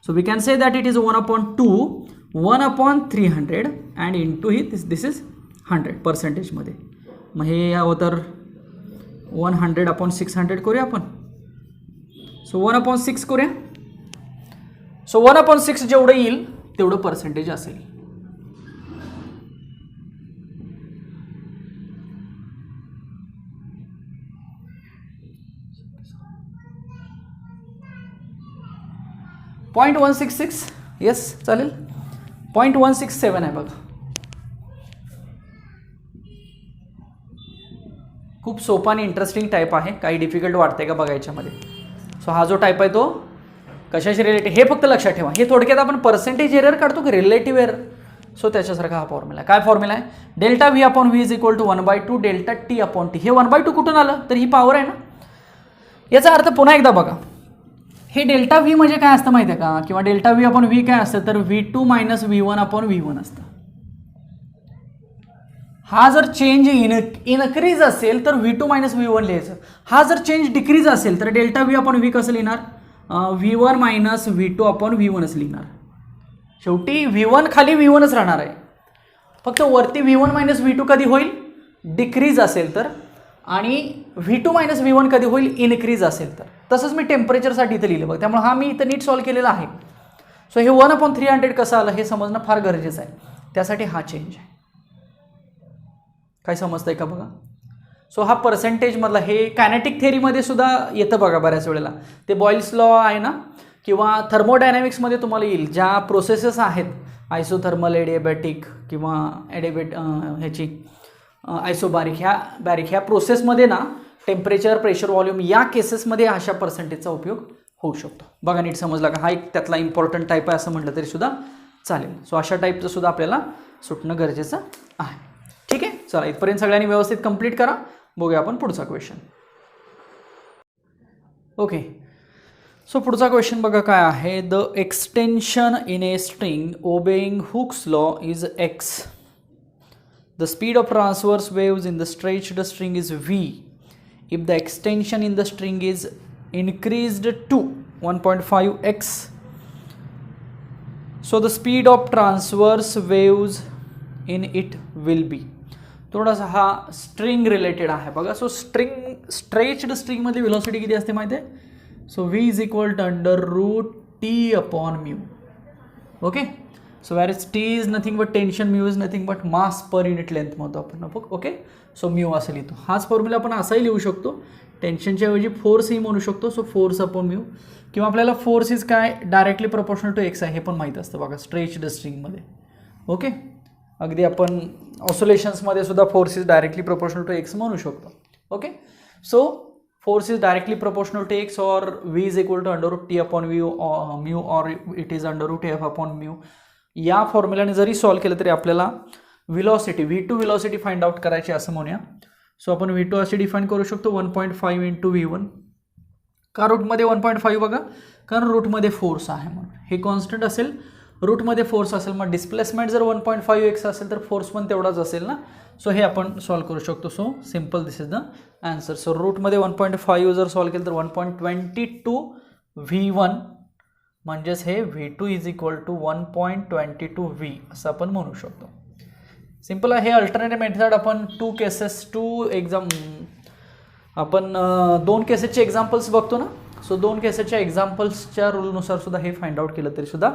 So we can say that it is 1 upon 2, 1 upon 300 and into ही दिस इज 100 पर्सेंटेजमध्ये. मग हे यावं तर 100 अपॉन 600 करूया आपण. सो 1 अपॉन 6 करूया. सो 1 अपॉन 6 जेवढं येईल तेवढं पर्सेंटेज असेल. .166. येस चालेल. 0.167 आहे बघा. खूप सोपा आणि इंटरेस्टिंग टाईप आहे. काही डिफिकल्ट वाटतंय का बघा याच्यामध्ये. सो हा जो टाईप आहे तो कशाशी रिलेटेड हे फक्त लक्षात ठेवा. हे थोडक्यात आपण पर्सेंटेज एरर काढतो की रिलेटिव्ह एरर. सो त्याच्यासारखा हा फॉर्म्युला. काय फॉर्म्युला आहे? Delta V upon V is equal to 1/2 delta T upon T. हे 1/2 कुठून आलं? तर ही पॉवर आहे ना. याचा अर्थ पुन्हा एकदा बघा. हे डेल्टा व्ही म्हणजे काय असतं माहिती आहे का? किंवा डेल्टा व्ही अपॉन व्ही काय असतं? तर V2 minus V1 upon V1 असतं. हा जर चेंज इनक्रीज असेल तर V2 मायनस V1 लिहायचं. हा जर चेंज डिक्रीज असेल तर डेल्टा व्ही अपॉन व्ही कसं लिहिणार? V1 मायनस V2 अपॉन V1च लिहिणार. शेवटी V1 खाली V1च राहणार आहे. फक्त वरती V1 मायनस V2 कधी होईल? डिक्रीज असेल तर, आणि V2 मायनस V1 कधी होईल? इनक्रीज असेल तर. तसंच मी टेम्परेचरसाठी इथं लिहिलं बघ. त्यामुळे हा मी इथं नीट सॉल्व केलेला आहे. सो हे 1 अपॉन 300 कसं आलं हे समजणं फार गरजेचं आहे. त्यासाठी हा चेंज आहे. काय समजतंय का बघा. सो हा पर्सेंटेजमधला हे कायनेटिक थेअरीमध्ये सुद्धा येतं बघा बऱ्याच वेळेला. ते बॉइल्स लॉ आहे ना, किंवा थर्मोडायनॅमिक्समध्ये तुम्हाला येईल. ज्या प्रोसेसेस आहेत आयसोथर्मल, एडियाबॅटिक किंवा ह्याची आयसोबारिक, ह्या प्रोसेसमध्ये ना टेम्परेचर, प्रेशर, व्हॉल्यूम या केसेसमध्ये अशा पर्सेंटेजचा उपयोग होऊ शकतो. बघा नीट समजला का. हा एक त्यातला इम्पॉर्टंट टाईप आहे असं म्हटलं तरी सुद्धा चालेल. सो अशा टाईपचं सुद्धा आपल्याला सुटणं गरजेचं आहे. ठीक आहे. चला इथपर्यंत सगळ्यांनी व्यवस्थित कंप्लीट करा. बघूया आपण पुढचा क्वेश्चन. ओके. सो पुढचा क्वेश्चन बघा काय आहे. The extension in a string obeying Hooke's law is x. The speed of transverse waves in the stretched string is v if the extension in the string is increased to 1.5x, so the speed of transverse waves in it will be. थोडासा हा string related आहे बघा. So stretched स्ट्रिंगमधली velocity किती असते माहिती आहे? So v is equal to √T/μ. Okay, so where is T is nothing but tension, mu is nothing but mass per unit length म्हणतो आपण. ओके, सो म्यू असं लिहितो. हाच फॉर्म्युला आपण असाही लिहू शकतो, टेन्शनच्या ऐवजी फोर्स ही म्हणू शकतो. सो फोर्स अपॉन म्यू, किंवा आपल्याला फोर्स इज काय डायरेक्टली प्रोपोर्शनल टू एक्स आहे हे पण माहीत असतं बघा स्ट्रेच्ड स्ट्रिंगमध्ये. ओके, अगदी आपण ऑसोलेशन्समध्ये सुद्धा force is directly proportional to x म्हणू शकतो. Okay, so force is directly proportional to x और v is equal to √T/μ और इट इज √F/μ. या फॉर्म्युलाने जरी सॉल्व केलं तरी आपल्याला velocity v2 velocity find out करायची असं म्हणूया. सो आपण v2 असे डिफाईन करू शकतो 1.5 इंटू v1. का रूटमध्ये 1.5 बघा, कारण रूटमध्ये फोर्स आहे म्हणून. हे कॉन्स्टंट असेल, रूटमध्ये फोर्स असेल, मग डिस्प्लेसमेंट जर 1.5x असेल तर फोर्स पण तेवढाच असेल ना. सो हे आपण सॉल्व करू शकतो. So simple, this is the answer. So रूटमध्ये 1.5 जर सॉल्व केलं तर 1.22 v1, म्हणजेच हे v2 is equal to 1.22 v असं आपण म्हणू शकतो. सिम्पल आहे. अल्टरनेटिव्ह मेथड आपण आपण दोन केसेसचे एक्झाम्पल्स बघतो ना. सो दोन केसेसच्या एक्झाम्पल्सच्या रूलनुसार सुद्धा हे फाइंड आउट केलं तरी सुद्धा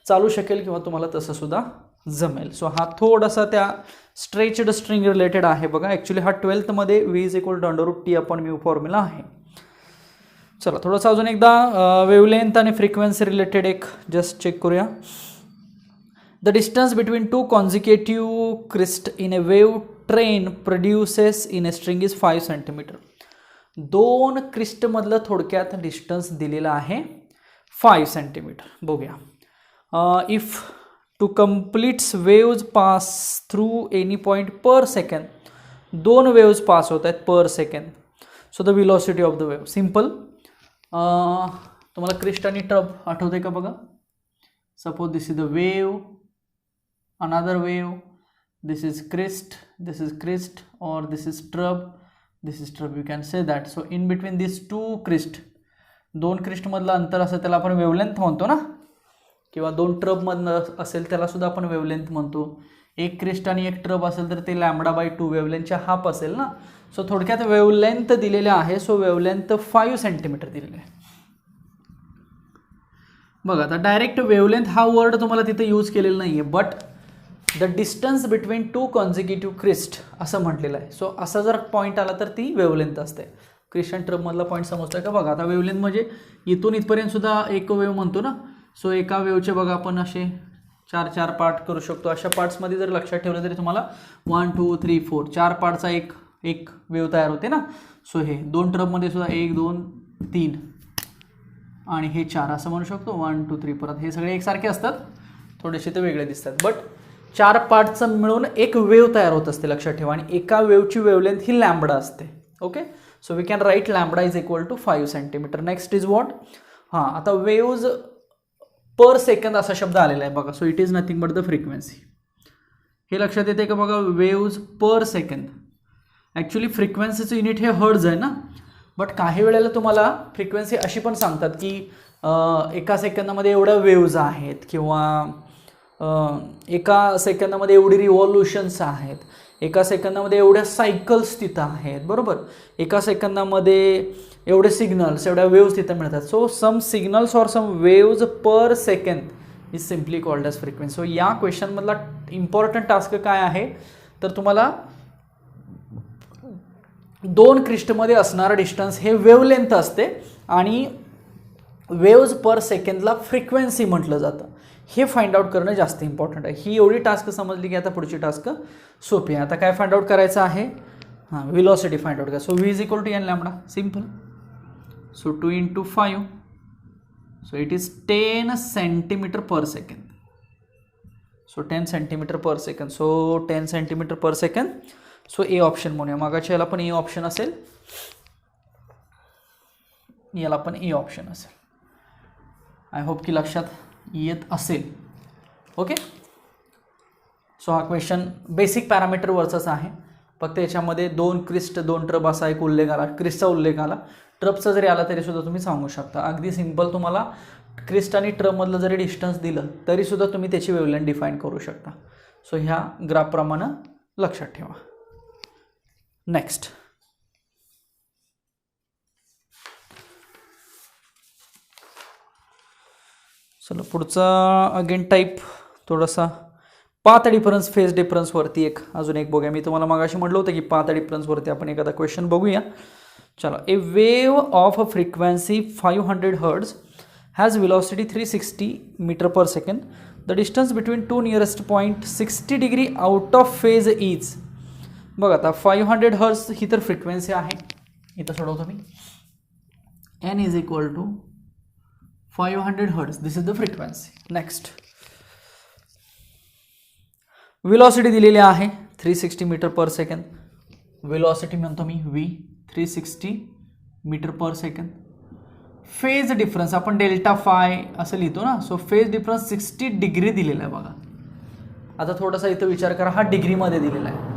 चालू शकेल किंवा तुम्हाला तसं सुद्धा जमेल. सो हा थोडासा त्या स्ट्रेच्ड स्ट्रिंग रिलेटेड आहे बघा. ॲक्च्युली हा 12th मध्ये v is equal to √T/μ formula आहे. चला थोडंसं अजून एकदा वेवलेंथ आणि फ्रिक्वेन्सी रिलेटेड एक जस्ट चेक करूया. The distance between two consecutive crest in a wave train produces in a string is 5 centimetre. दोन क्रिस्टमधलं थोडक्यात डिस्टन्स दिलेलं आहे 5 सेंटीमीटर. बघूया. If two completes waves pass through any point per second, दोन waves pass होत आहेत per second. So the velocity of the wave. Simple, तुम्हाला क्रिस्ट आणि ट्रब आठवते का बघा. Suppose this is the wave, another wave, this is crest or this is trough, this is trough, you can say that. So in between this two crest, दोन क्रिस्टमधलं अंतर असेल त्याला आपण वेवलेंथ म्हणतो ना, किंवा दोन ट्रबमधनं असेल त्याला सुद्धा आपण वेवलेंथ म्हणतो. एक क्रिस्ट आणि एक ट्रब असेल तर ते λ/2 वेवलेंथच्या हाफ असेल ना. सो थोडक्यात वेवलेंथ दिलेले आहे. सो वेवलेंथ 5 सेंटीमीटर दिलेले आहे बघा. आता डायरेक्ट वेवलेंथ हा वर्ड तुम्हाला तिथे यूज केलेला नाही आहे, but the distance between two consecutive crest असं म्हटलेलं आहे. सो असा जर पॉईंट आला तर ती वेवलेंथ असते. क्रिस्ट आणि ट्रबमधला पॉईंट समजतोय का बघा. आता वेवलेंथ म्हणजे इथून इथपर्यंत सुद्धा एक वेव म्हणतो ना. सो एका वेवचे बघा आपण असे 4 पार्ट करू शकतो. अशा पार्ट्समध्ये जर लक्षात ठेवलं तरी तुम्हाला 1 2 3 4 4 पार्टचा एक वेव तयार होते ना. सो हे दोन ट्रबमध्ये सुद्धा 1 2 3 आणि हे 4 असं म्हणू शकतो. 1 2 3. परत हे सगळे एकसारखे असतात, थोडेसे ते वेगळे दिसतात, बट 4 पार्टचं मिळून एक वेव तयार होत असते लक्षात ठेवा. आणि एका वेवची वेवलेंथ ही λ असते. Okay, so we can write λ is equal to 5 centimetre. Next is what. हां, आता वेव्ज पर सेकंद असा शब्द आलेला आहे बघा. So it is nothing but the frequency. हे लक्षात येते का बघा. वेव्ज पर सेकंद, ॲक्च्युली फ्रिक्वेन्सीचं युनिट हे हर्ट्ज आहे ना, बट काही वेळेला तुम्हाला फ्रिक्वेन्सी अशी पण सांगतात की एका सेकंदामध्ये एवढ्या वेव्ज आहेत, किंवा एका सेकंदामध्ये एवढी रिव्हॉल्युशन्स आहेत, एका सेकंदामध्ये एवढ्या सायकल्स तिथं आहेत, बरोबर. एका सेकंदामध्ये एवढे सिग्नल्स, एवढ्या वेव्ज तिथं मिळतात. So some signals or some waves per second is simply called as frequency. So या क्वेश्चनमधला इम्पॉर्टंट टास्क काय आहे तर तुम्हाला दोन क्रिस्टमध्ये असणारा डिस्टन्स हे वेवलेंथ असते आणि वेव्ज पर सेकंडला फ्रिक्वेन्सी म्हटलं जातं. हे फाइंड आउट करणं जास्त इम्पॉर्टंट आहे. ही एवढी टास्क समजली की आता पुढची टास्क सोपी आहे. आता काय फाइंड आउट करायचं आहे. हां, व्हेलॉसिटी फाइंड आउट करा. So v is equal to n lambda. Simple. So 2 × 5. So it is 10 centimetre per second. So 10 centimetre per second. So 10 centimetre per second. So A option म्हणूया. मागाच्या याला पण A option असेल, याला पण A option असेल. I hope की लक्षात येत असेल. ओके, सो हा क्वेश्चन बेसिक पॅरामीटरवरचाच आहे. फक्त याच्यामध्ये दोन क्रिस्ट दोन ट्रब असा एक उल्लेख आला, क्रिस्टचा उल्लेख आला. ट्रपचा जरी आला तरी सुद्धा तुम्ही सांगू शकता. अगदी सिंपल तुम्हाला क्रिस्ट आणि ट्रपमधलं जरी डिस्टन्स दिलं तरी सुद्धा तुम्ही त्याची वेव्हलेंथ डिफाईन करू शकता. सो ह्या ग्राफप्रमाणे लक्षात ठेवा. नेक्स्ट चला पुढचा अगेन टाईप थोडासा पाथ डिफरन्स फेज डिफरन्सवरती अजून एक बघूया. मी तुम्हाला मगाशी म्हटलं होतं की पाथ डिफरन्सवरती आपण एखादा क्वेश्चन बघूया. चला, a wave of a frequency 500 hertz has velocity 360 metre per second. The distance between two nearest point 60 degree out of phase is. बघा आता 500 हर्ट्ज ही तर फ्रिक्वेन्सी आहे. इथं सोडवतो मी. N is equal to 500 hertz. This is the frequency. Next velocity दिलेली आहे 360 metre per second. Velocity म्हणतो मी V 360 metre per second. Phase difference आपण डेल्टा फाय असं लिहितो ना. सो फेज डिफरन्स 60 डिग्री दिलेला आहे बघा. आता थोडासा इथं विचार करा, हा डिग्रीमध्ये दिलेला आहे.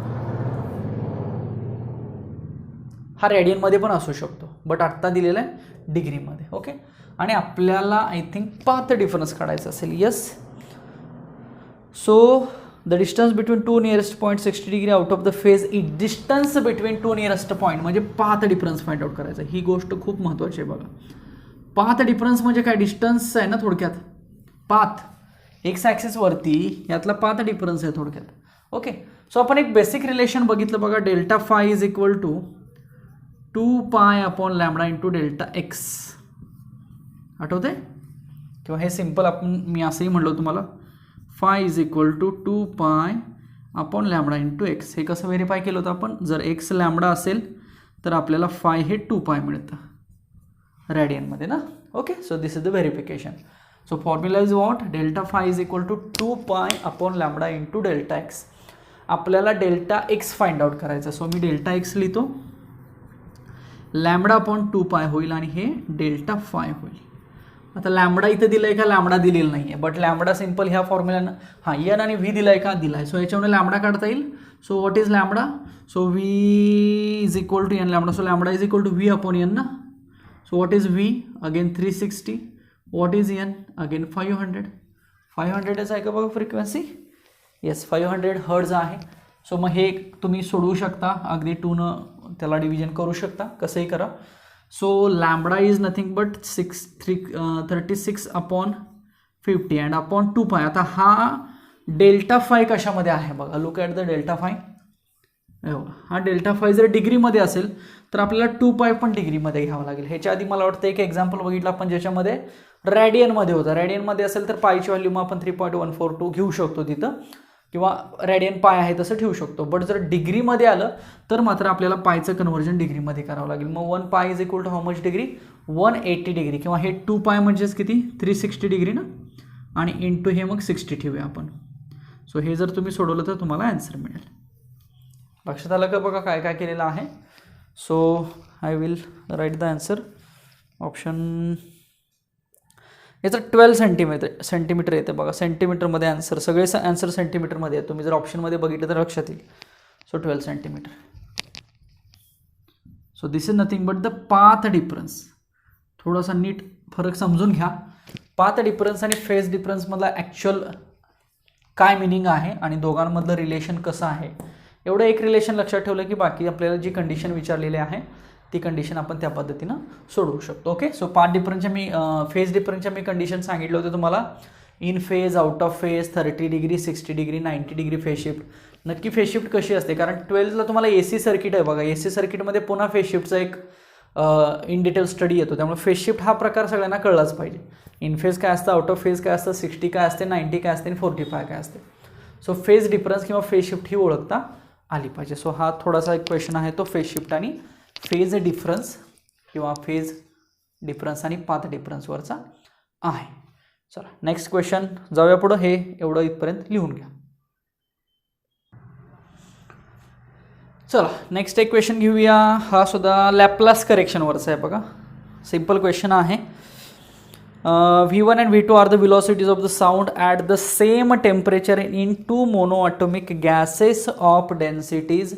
हा रेडियनमध्ये पण असू शकतो बट आत्ता दिलेला आहे डिग्रीमध्ये. ओके, आणि आपल्याला आय थिंक पाथ डिफरन्स काढायचा असेल. Yes, so the distance between two nearest point 60 degree out of the phase is. Distance between two nearest point म्हणजे पाथ डिफरन्स फाइंड आउट करायचा. ही गोष्ट खूप महत्त्वाची आहे बघा. पाथ डिफरन्स म्हणजे काय, डिस्टन्स आहे ना थोडक्यात. पाथ एक्स ॲक्सिसवरती यातला पाथ डिफरन्स आहे थोडक्यात. ओके, सो आपण एक बेसिक रिलेशन बघितलं बघा. Delta phi is equal to 2 pi upon lambda into delta x. आठवते किंवा हे सिम्पल आपण मी असंही म्हटलं तुम्हाला. Five is equal to 2 pi upon lambda into x. हे कसं व्हेरीफाय केलं होतं आपण. जर एक्स लॅम्बडा असेल तर आपल्याला फाय हे 2 पाय मिळतं रेडियनमध्ये ना. Okay, so this is the verification. So formula is what, delta phi is equal to 2 pi upon lambda into delta x. आपल्याला डेल्टा एक्स फाइंड आउट करायचा. सो मी डेल्टा एक्स लिहितो. लॅम्बडा अपॉन 2 पाय होईल आणि हे डेल्टा फाय होईल. आता लॅम्बडा इथं दिलं आहे का, लॅम्बडा दिलेलं नाही आहे. बट लॅम्बडा सिम्पल ह्या फॉर्म्युल्यानं हां एन आणि व्ही दिला आहे का, दिला आहे. सो याच्यामुळे लॅम्बडा काढता येईल. So what is lambda, so V is equal to N lambda. So lambda is equal to V upon N ना. So what is V, again 360. What is N, again 500. 500च आहे का बघा फ्रिक्वेन्सी. येस, 500 हर्ट्ज आहे. So मग हे तुम्ही सोडवू शकता. अगदी 2 त्याला डिव्हिजन करू शकता, कसंही करा. So lambda is nothing but 36 upon 50 and upon 2 पाय. आता हा डेल्टा फाय कशामध्ये आहे बघा. Look at the delta five. हा डेल्टा फाय जर डिग्रीमध्ये असेल तर आपल्याला 2 पाय पण डिग्रीमध्ये घ्यावं लागेल. ह्याच्या आधी मला वाटतं एक एक्झाम्पल बघितलं आपण ज्याच्यामध्ये रॅडियनमध्ये होता. रॅडियनमध्ये असेल तर पायची व्हॅल्यू मग आपण 3.142 घेऊ शकतो तिथं, किंवा रॅडियन पाय आहे तसं ठेवू शकतो. बट जर डिग्रीमध्ये आलं तर मात्र आपल्याला पायचं कन्व्हर्जन डिग्रीमध्ये करावं लागेल. मग 1 pi is equal to how much degree, 180 degree. किंवा हे 2 पाय म्हणजेच किती, 360 डिग्री ना. आणि इंटू हे मग 60 ठेवूया आपण. सो हे जर तुम्ही सोडवलं तर तुम्हाला आन्सर मिळेल. लक्षात आलं का बघा काय काय केलेलं आहे. So I will write the answer. Option याचं 12 सेंटीमीटर येते बघा. सेंटीमीटरमध्ये आन्सर, सगळे आन्सर सेंटीमीटरमध्ये आहे. तुम्ही जर ऑप्शनमध्ये बघितलं तर लक्षात येईल. So 12 centimetre. So this is nothing but the path difference. थोडासा नीट फरक समजून घ्या. पाथ डिफरन्स आणि फेज डिफरन्समधला ॲक्च्युअल काय मिनिंग आहे आणि दोघांमधलं रिलेशन कसं आहे, एवढं एक रिलेशन लक्षात ठेवलं की बाकी आपल्याला जी कंडिशन विचारलेली आहे ती कंडिशन आपण त्या पद्धतीनं सोडवू शकतो. ओके, सो पाथ डिफरन्सच्या मी फेज डिफरन्सच्या मी कंडिशन सांगितलं होतं तुम्हाला. In phase, out of phase, 30 degree, 60 degree, 90 degree phase shift. नक्की फेज शिफ्ट कशी असते, कारण 12ला तुम्हाला AC सर्किट आहे बघा. AC सर्किटमध्ये पुन्हा फेज शिफ्टचा एक इन डिटेल स्टडी येतो. त्यामुळे फेज शिफ्ट हा प्रकार सगळ्यांना कळलाच पाहिजे. इन फेज काय असतं, आउट ऑफ फेज काय असतं, 60 काय असते, 90 काय असते आणि 45 काय असते. सो फेज डिफरन्स किंवा फेज शिफ्ट ही ओळखता आली पाहिजे. सो हा थोडासा एक क्वेश्चन आहे तो फेज शिफ्ट आणि फेज डिफरन्स किंवा फेज डिफरन्स आणि पाथ डिफरन्सवरचा आहे. चला नेक्स्ट क्वेश्चन जाऊया पुढं. हे एवढं इथपर्यंत लिहून घ्या. चला नेक्स्ट एक क्वेश्चन घेऊया. हा सुद्धा लॅपलास करेक्शनवरचा आहे बघा. सिंपल क्वेश्चन आहे. V1 and V2 are the velocities of the sound at the same temperature in two monoatomic gases of densities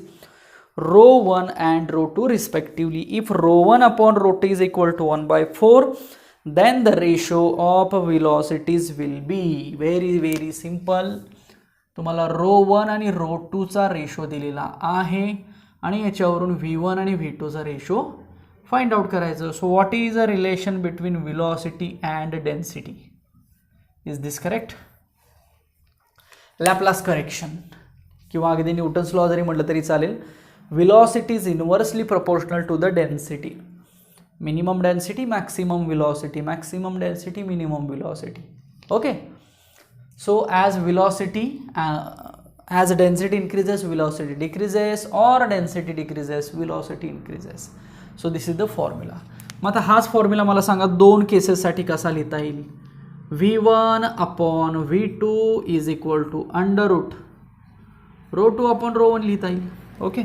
ρ1 and ρ2 respectively. If ρ1 upon ρ2 is equal to 1/4, then the ratio of velocities will be very simple. तुम्हाला ρ1 आणि ρ2 चा ratio दिलेला आहे आणि याच्यावरून v1 आणि v2 चा ratio find out करायचं. So what is a relation between velocity and density? Is this correct? Laplace correction किंवा अगदी न्यूटन्स लॉ जरी म्हटलं तरी चालेल. Velocity is inversely proportional to the density. Minimum density maximum velocity, maximum density minimum velocity. Okay. So as velocity as density increases, velocity decreases, or density decreases, velocity increases. So this is the formula. मग आता हाच formula मला सांगा दोन केसेससाठी कसा लिहिता येईल. v1 upon v2 is equal to under root ρ2 upon ρ1 लिहिता येईल. Okay.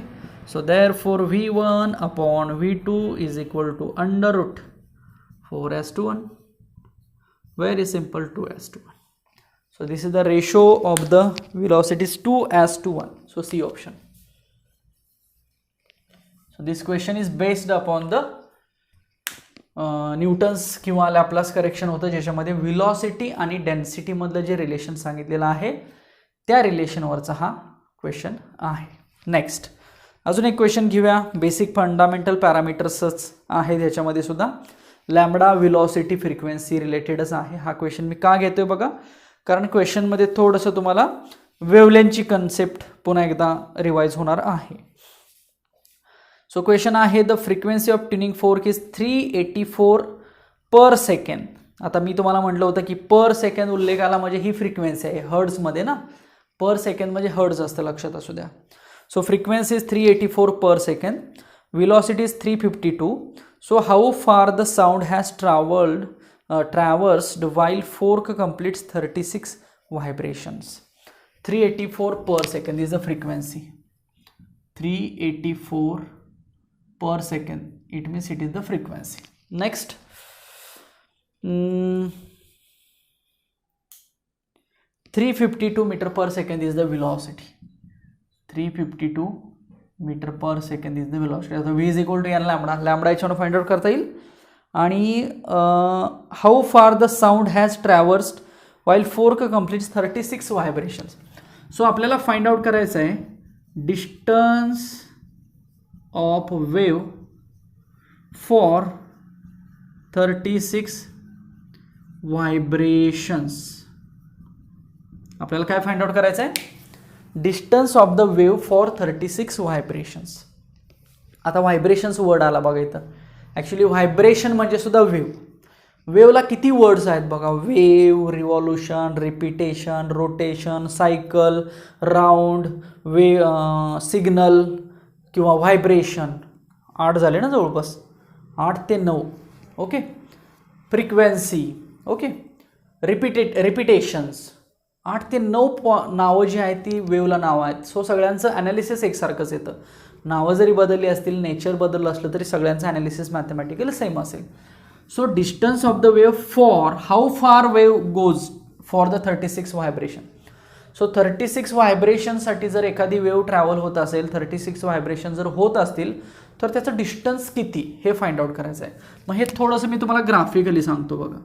So therefore v1 upon v2 is equal to under root 4s/1. Very simple, 2s/1. So this is the ratio of the velocities 2s/1. So C option. So this question is based upon the Newton's किंवा Laplace correction होतं ज्याच्यामध्ये velocity आणि density मधलं जे relation सांगितलेलं आहे त्या रिलेशनवरचा हा क्वेश्चन आहे. नेक्स्ट अजून एक क्वेश्चन घेऊया. बेसिक फंडामेंटल पॅरामीटर्सच आहे त्याच्यामध्ये सुद्धा. लॅम्बडा व्हेलॉसिटी फ्रिक्वेन्सी रिलेटेडच आहे हा क्वेश्चन. मी का घेतोय बघा, कारण क्वेश्चनमध्ये थोडंसं तुम्हाला वेवलेंथची कन्सेप्ट पुन्हा एकदा रिवाइज होणार आहे. सो क्वेश्चन आहे the frequency of tuning fork is 384 per second. आता मी तुम्हाला म्हटलं होतं की पर सेकंड उल्लेख आला म्हणजे ही फ्रिक्वेन्सी आहे हर्ट्जमध्ये ना. पर सेकंड म्हणजे हर्ट्ज असतं, लक्षात असू द्या. So frequency is 384 per second. velocity is 352. So how far the sound has traversed while fork completes 36 vibrations? 384 per second is the frequency. 384 per second, it means it is the frequency. Next, 352 meter per second is the velocity. 352 meter per second is the velocity. आता v is equal to n lambda. Lambda याच्यावर find out करता येईल. आणि how far the sound has traversed while fork completes 36 vibrations. So आपल्याला find out करायचं आहे distance of wave for 36 vibrations. आपल्याला काय फाइंड आउट करायचं आहे? Distance of the wave for 36 vibrations. आता व्हायब्रेशन्स वर्ड आला बघा इथं. ॲक्च्युली व्हायब्रेशन म्हणजे सुद्धा वेव. वेवला किती वर्ड्स आहेत बघा. Wave, revolution, repetition, rotation, cycle, round, signal किंवा व्हायब्रेशन. 8 झाले ना जवळपास, 8 ते 9. ओके. फ्रिक्वेन्सी. ओके. रिपिटेशन्स. 8 ते 9 नावं जी आहेत ती वेवला नावं आहेत. सो सगळ्यांचं ॲनालिसिस एकसारखंच येतं. नावं जरी बदलली असतील, नेचर बदललं असलं तरी सगळ्यांचं ॲनालिसिस मॅथमॅटिकल सेम असेल. So distance of the wave for how far wave goes for the 36 vibration. So 36 व्हायब्रेशनसाठी जर एखादी वेव ट्रॅव्हल होत असेल, 36 व्हायब्रेशन जर होत असतील तर त्याचं डिस्टन्स किती हे फाइंड आउट करायचं आहे. मग हे थोडंसं मी तुम्हाला ग्राफिकली सांगतो बघा.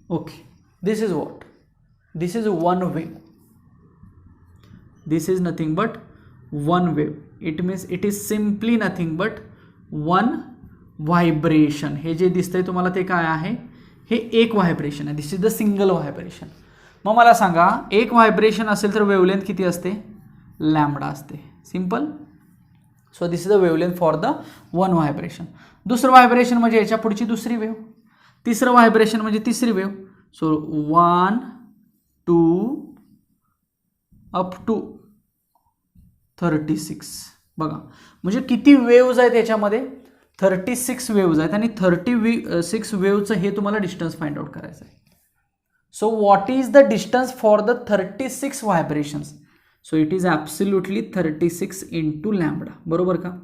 Okay. This is what? This is one wave. This is nothing but one wave. It means it is simply nothing but one vibration. हे जे दिसतंय तुम्हाला ते काय आहे? हे एक व्हायब्रेशन आहे. दिस इज द सिंगल व्हायब्रेशन. मग मला सांगा एक व्हायब्रेशन असेल तर वेवलेंथ किती असते? लॅम्बडा असते. Simple. So this is the wavelength for the one vibration. दुसरं व्हायब्रेशन म्हणजे याच्या पुढची दुसरी वेव. तिसरं व्हायब्रेशन म्हणजे तिसरी वेव. So 1 2 up to 36. बघा म्हणजे किती वेव्ज आहेत याच्यामध्ये? 36 वेव्ज आहेत आणि 36 वेव्हचं हे तुम्हाला डिस्टन्स फाइंड आउट करायचं आहे. So what is the distance for the 36 vibrations? So it is absolutely 36 into lambda. बरोबर का?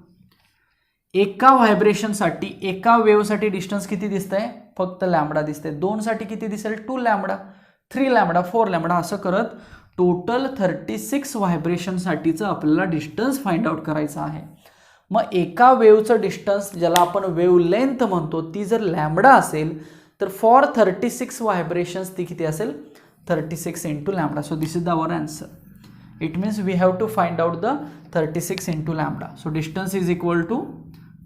एका व्हायब्रेशनसाठी एका वेव्हसाठी डिस्टन्स किती दिसतंय? फक्त लॅम्बडा दिसतंय. 2 साठी किती दिसेल? 2 लॅम्बडा, 3 लॅम्बडा, 4 लॅम्बडा असं करत टोटल 36 व्हायब्रेशनसाठीचं आपल्याला डिस्टन्स फाइंड आउट करायचं आहे. मग एका वेव्हचं डिस्टन्स ज्याला आपण वेव्हलेंथ म्हणतो ती जर लॅम्बडा असेल तर फॉर 36 व्हायब्रेशन्स ती किती असेल 36 into lambda. So this is the our answer. It means we have to find out the 36 into lambda. So distance is equal to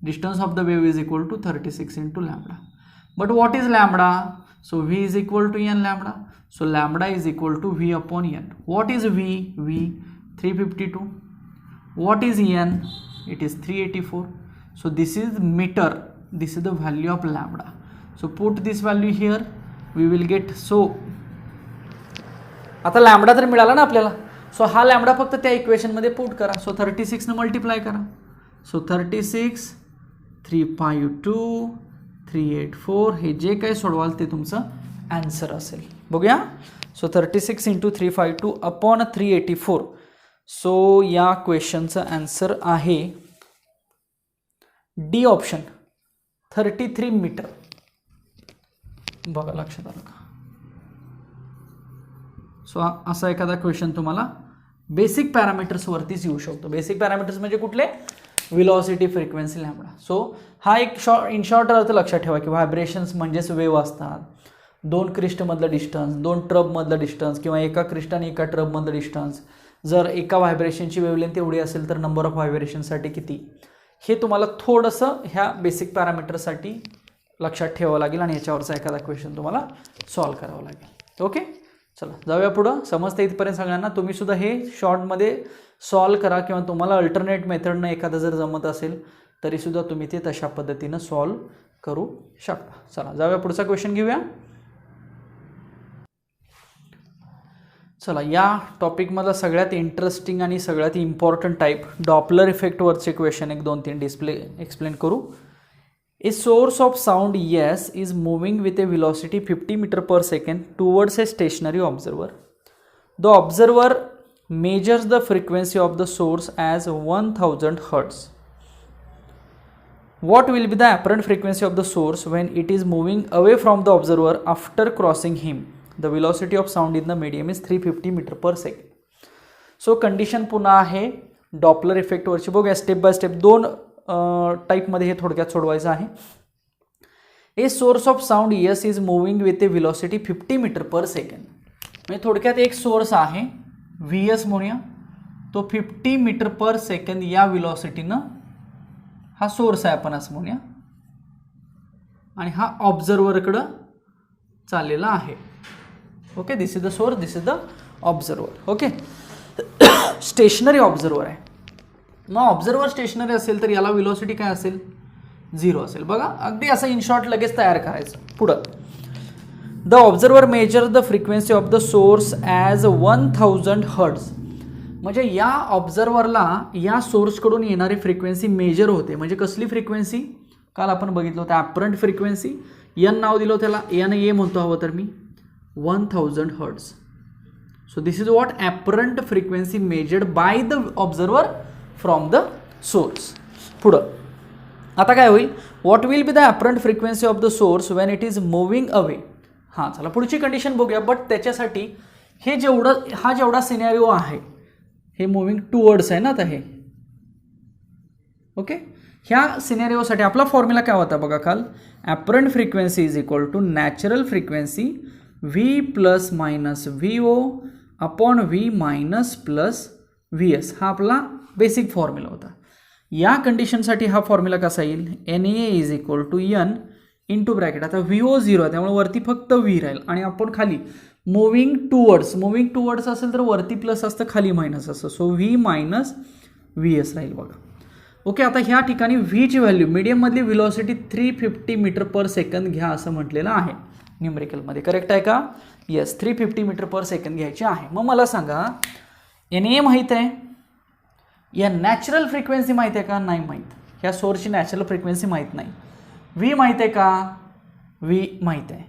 distance of the wave is equal to 36 into lambda. But what is lambda? So V is equal to n lambda. So lambda is equal to V upon n. What is V? V 352. What is n? It is 384. So this is meter. This is the value of lambda. So put this value here. We will get so. आता lambda तर मिळाला ना आपल्याला. So हा lambda फक्त त्या equation मध्ये put करा. सो 36 ने मल्टिप्लाय करा. सो 36 352 384 हे जे काही सोडवाल ते तुमचं आन्सर असेल. बघूया. So 36 into 352 upon 384. सो या क्वेश्चनचं आन्सर आहे डी ऑप्शन 33 मीटर. बघा लक्षात आलं का. सो असा एखादा क्वेश्चन तुम्हाला बेसिक पॅरामीटर्सवरतीच येऊ शकतो. बेसिक पॅरामीटर्स म्हणजे कुठले? Velocity, frequency, lambda. सो हा एक इन शॉर्ट अर्थ लक्षात ठेवा की व्हायब्रेशन्स म्हणजेच वेव्ह असतात. दोन क्रिस्टमधलं डिस्टन्स, दोन ट्रबमधलं डिस्टन्स किंवा एका क्रिस्ट आणि एका ट्रबमधलं डिस्टन्स. जर एका व्हायब्रेशनची वेव्हलेंथ एवढी असेल तर नंबर ऑफ व्हायब्रेशनसाठी किती, हे तुम्हाला थोडंसं ह्या बेसिक पॅरामीटरसाठी लक्षात ठेवावं लागेल आणि याच्यावरचा एखादा क्वेश्चन तुम्हाला सॉल्व करावा लागेल. ओके, चला जाऊया पुढं. समजतं इथपर्यंत सगळ्यांना? तुम्ही सुद्धा हे शॉर्टमध्ये सॉल्व करा किंवा तुम्हाला अल्टरनेट मेथडनं एखादं जर जमत असेल तरीसुद्धा तुम्ही ते तशा पद्धतीनं सॉल्व करू शकता. चला जाऊया पुढचा क्वेश्चन घेऊया. चला या टॉपिकमधला सगळ्यात इंटरेस्टिंग आणि सगळ्यात इम्पॉर्टंट टाईप डॉपलर इफेक्टवरचे क्वेश्चन एक 2-3 एक्सप्लेन करू. A source of sound yes is moving with a velocity 50 meter per second towards a stationary observer. The observer measures the frequency of the source as 1000 Hz. What will be the apparent frequency of the source when it is moving away from the observer after crossing him? The velocity of sound in the medium is 350 meter per second. So condition पुन्हा आहे Doppler इफेक्टवरची. बघूया step by step. दोन टाईपमध्ये हे थोडक्यात सोडवायचं आहे. A source of sound S is moving with a velocity 50 metre per second. म्हणजे थोडक्यात एक सोर्स आहे व्ही एस म्हणूया, तो 50 मीटर पर सेकंद या व्हेलॉसिटीनं हा सोर्स आहे आपण असं म्हणूया आणि हा ऑब्झर्वरकडं चाललेला आहे. Okay, this is the source, this is the observer. Okay, stationary observer आहे. मग ऑब्झर्वर स्टेशनरी असेल तर याला व्हेलॉसिटी काय असेल? 0 असेल. बघा अगदी असं इन शॉर्ट लगेच तयार करायचं. पुढं the observer measure the frequency of the source as 1000 Hz. म्हणजे या ऑब्झर्वरला या सोर्सकडून येणारी फ्रिक्वेन्सी मेजर होते. म्हणजे कसली फ्रिक्वेन्सी? काल आपण बघितलं होतं ॲपरंट फ्रिक्वेन्सी. एन नाव दिलं त्याला, एन ए म्हणतो हवं तर मी, 1000 Hz. So this is what apparent frequency measured by the observer from the source. पुढं आता काय होईल? What will be the apparent frequency of the source Wien it is moving away. हां चला पुढची कंडिशन बघूया. बट त्याच्यासाठी हे जेवढा सिनेरिओ आहे हे मुव्हिंग टुवर्ड्स आहे ना आता हे. ओके, ह्या सिनेरिओसाठी आपला फॉर्म्युला काय होता बघा काल? Apparent frequency is equal to natural frequency V plus minus V O upon V minus plus V S. हा आपला बेसिक फॉर्म्युला होता. या कंडिशनसाठी हा फॉर्म्युला कसा येईल? N A is equal to N into bracket. आता व्ही ओ 0 आहे त्यामुळे वरती फक्त व्ही राहील आणि आपण खाली मुव्हिंग टुवर्ड्स असेल तर वरती प्लस असतं, खाली मायनस असतं. So V minus V S राहील बघा. ओके, आता ह्या ठिकाणी व्हीची व्हॅल्यू मिडियममधली व्हेलॉसिटी 350 मीटर पर सेकंद घ्या असं म्हटलेलं आहे न्यूमेरिकलमध्ये. करेक्ट आहे का? येस, 350 मीटर पर सेकंद घ्यायची आहे. मग मला सांगा एन ए माहीत आहे, या नॅचरल फ्रिक्वेन्सी माहीत आहे का? नाही माहीत. ह्या सोर्सची नॅचरल फ्रिक्वेन्सी माहीत नाही. व्ही माहीत आहे का? व्ही माहीत आहे.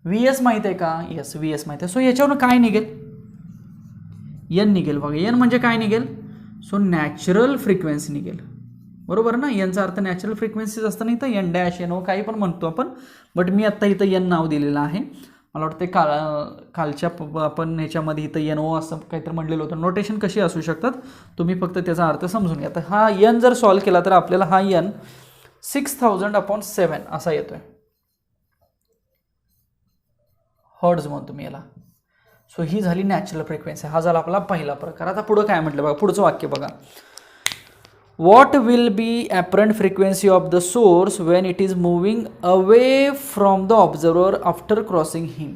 व्ही एस माहीत आहे का? येस, व्ही एस माहीत आहे. सो याच्यावरून काय निघेल? एन निघेल बघा. एन म्हणजे काय निघेल? सो नॅचरल फ्रिक्वेन्सी निघेल. बरोबर ना? एनचा अर्थ नॅचरल फ्रिक्वेन्सीज असतं, नाही तर एन डॅश एन ओ काही पण म्हणतो आपण, बट मी आत्ता इथं एन नाव दिलेलं आहे मला वाटते कालच्या आपण ह्याच्यामध्ये इथं एन ओ असं काहीतरी म्हटलेलं होतं. नोटेशन कशी असू शकतात तुम्ही फक्त त्याचा अर्थ समजून घ्या. तर हा एन जर सॉल्व केला तर आपल्याला हा एन 6000/7 असा येतोय, हर्ट्ज म्हणतो मी याला. सो ही झाली नॅचरल फ्रिक्वेन्सी. हा झाला आपला पहिला प्रकार. आता पुढं काय म्हटलं बघा, पुढचं वाक्य बघा. What will be apparent frequency of the source when it is moving away from the observer after crossing him?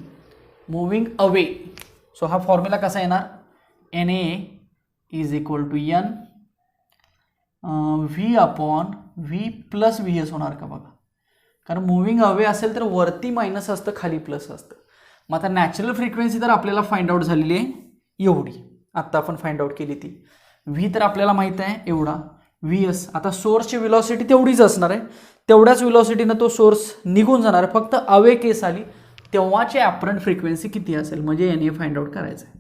Moving away. So हा फॉर्म्युला कसा येणार? Na is equal to n v upon v plus vs होणार का बघा, कारण moving away असेल तर वरती मायनस असतं, खाली प्लस असतं. मग आता नॅचरल फ्रिक्वेन्सी तर आपल्याला फाइंड आउट झालेली आहे एवढी, आत्ता आपण फाइंड आउट केली ती. व्ही तर आपल्याला माहित आहे एवढा, व्ही एस. आता सोर्सची व्हेलॉसिटी तेवढीच असणार आहे, तेवढ्याच व्हेलॉसिटीनं तो सोर्स निघून जाणार आहे. फक्त अवे केस आली तेव्हाची ॲपरंट फ्रिक्वेन्सी किती असेल म्हणजे एन ए फाइंड आउट करायचं आहे.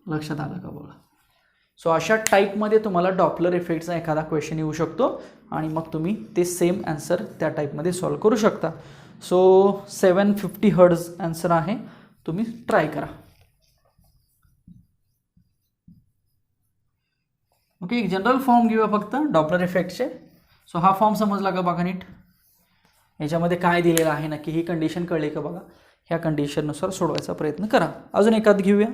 लक्षात आलं का बघा. सो अशा टाईपमध्ये तुम्हाला डॉपलर इफेक्टचा एखादा क्वेश्चन येऊ शकतो आणि मग तुम्ही ते सेम आन्सर त्या टाईपमध्ये सॉल्व करू शकता. सो 750 हर्ट्ज आन्सर आहे, तुम्ही ट्राय करा. ओके, एक जनरल फॉर्म घेऊया फक्त डॉपलर इफेक्टचे. सो हा फॉर्म समजला का बघा नीट, याच्यामध्ये काय दिलेलं आहे नक्की, ही कंडिशन कळली का बघा. ह्या कंडिशननुसार सोडवायचा प्रयत्न करा. अजून एखाद घेऊया.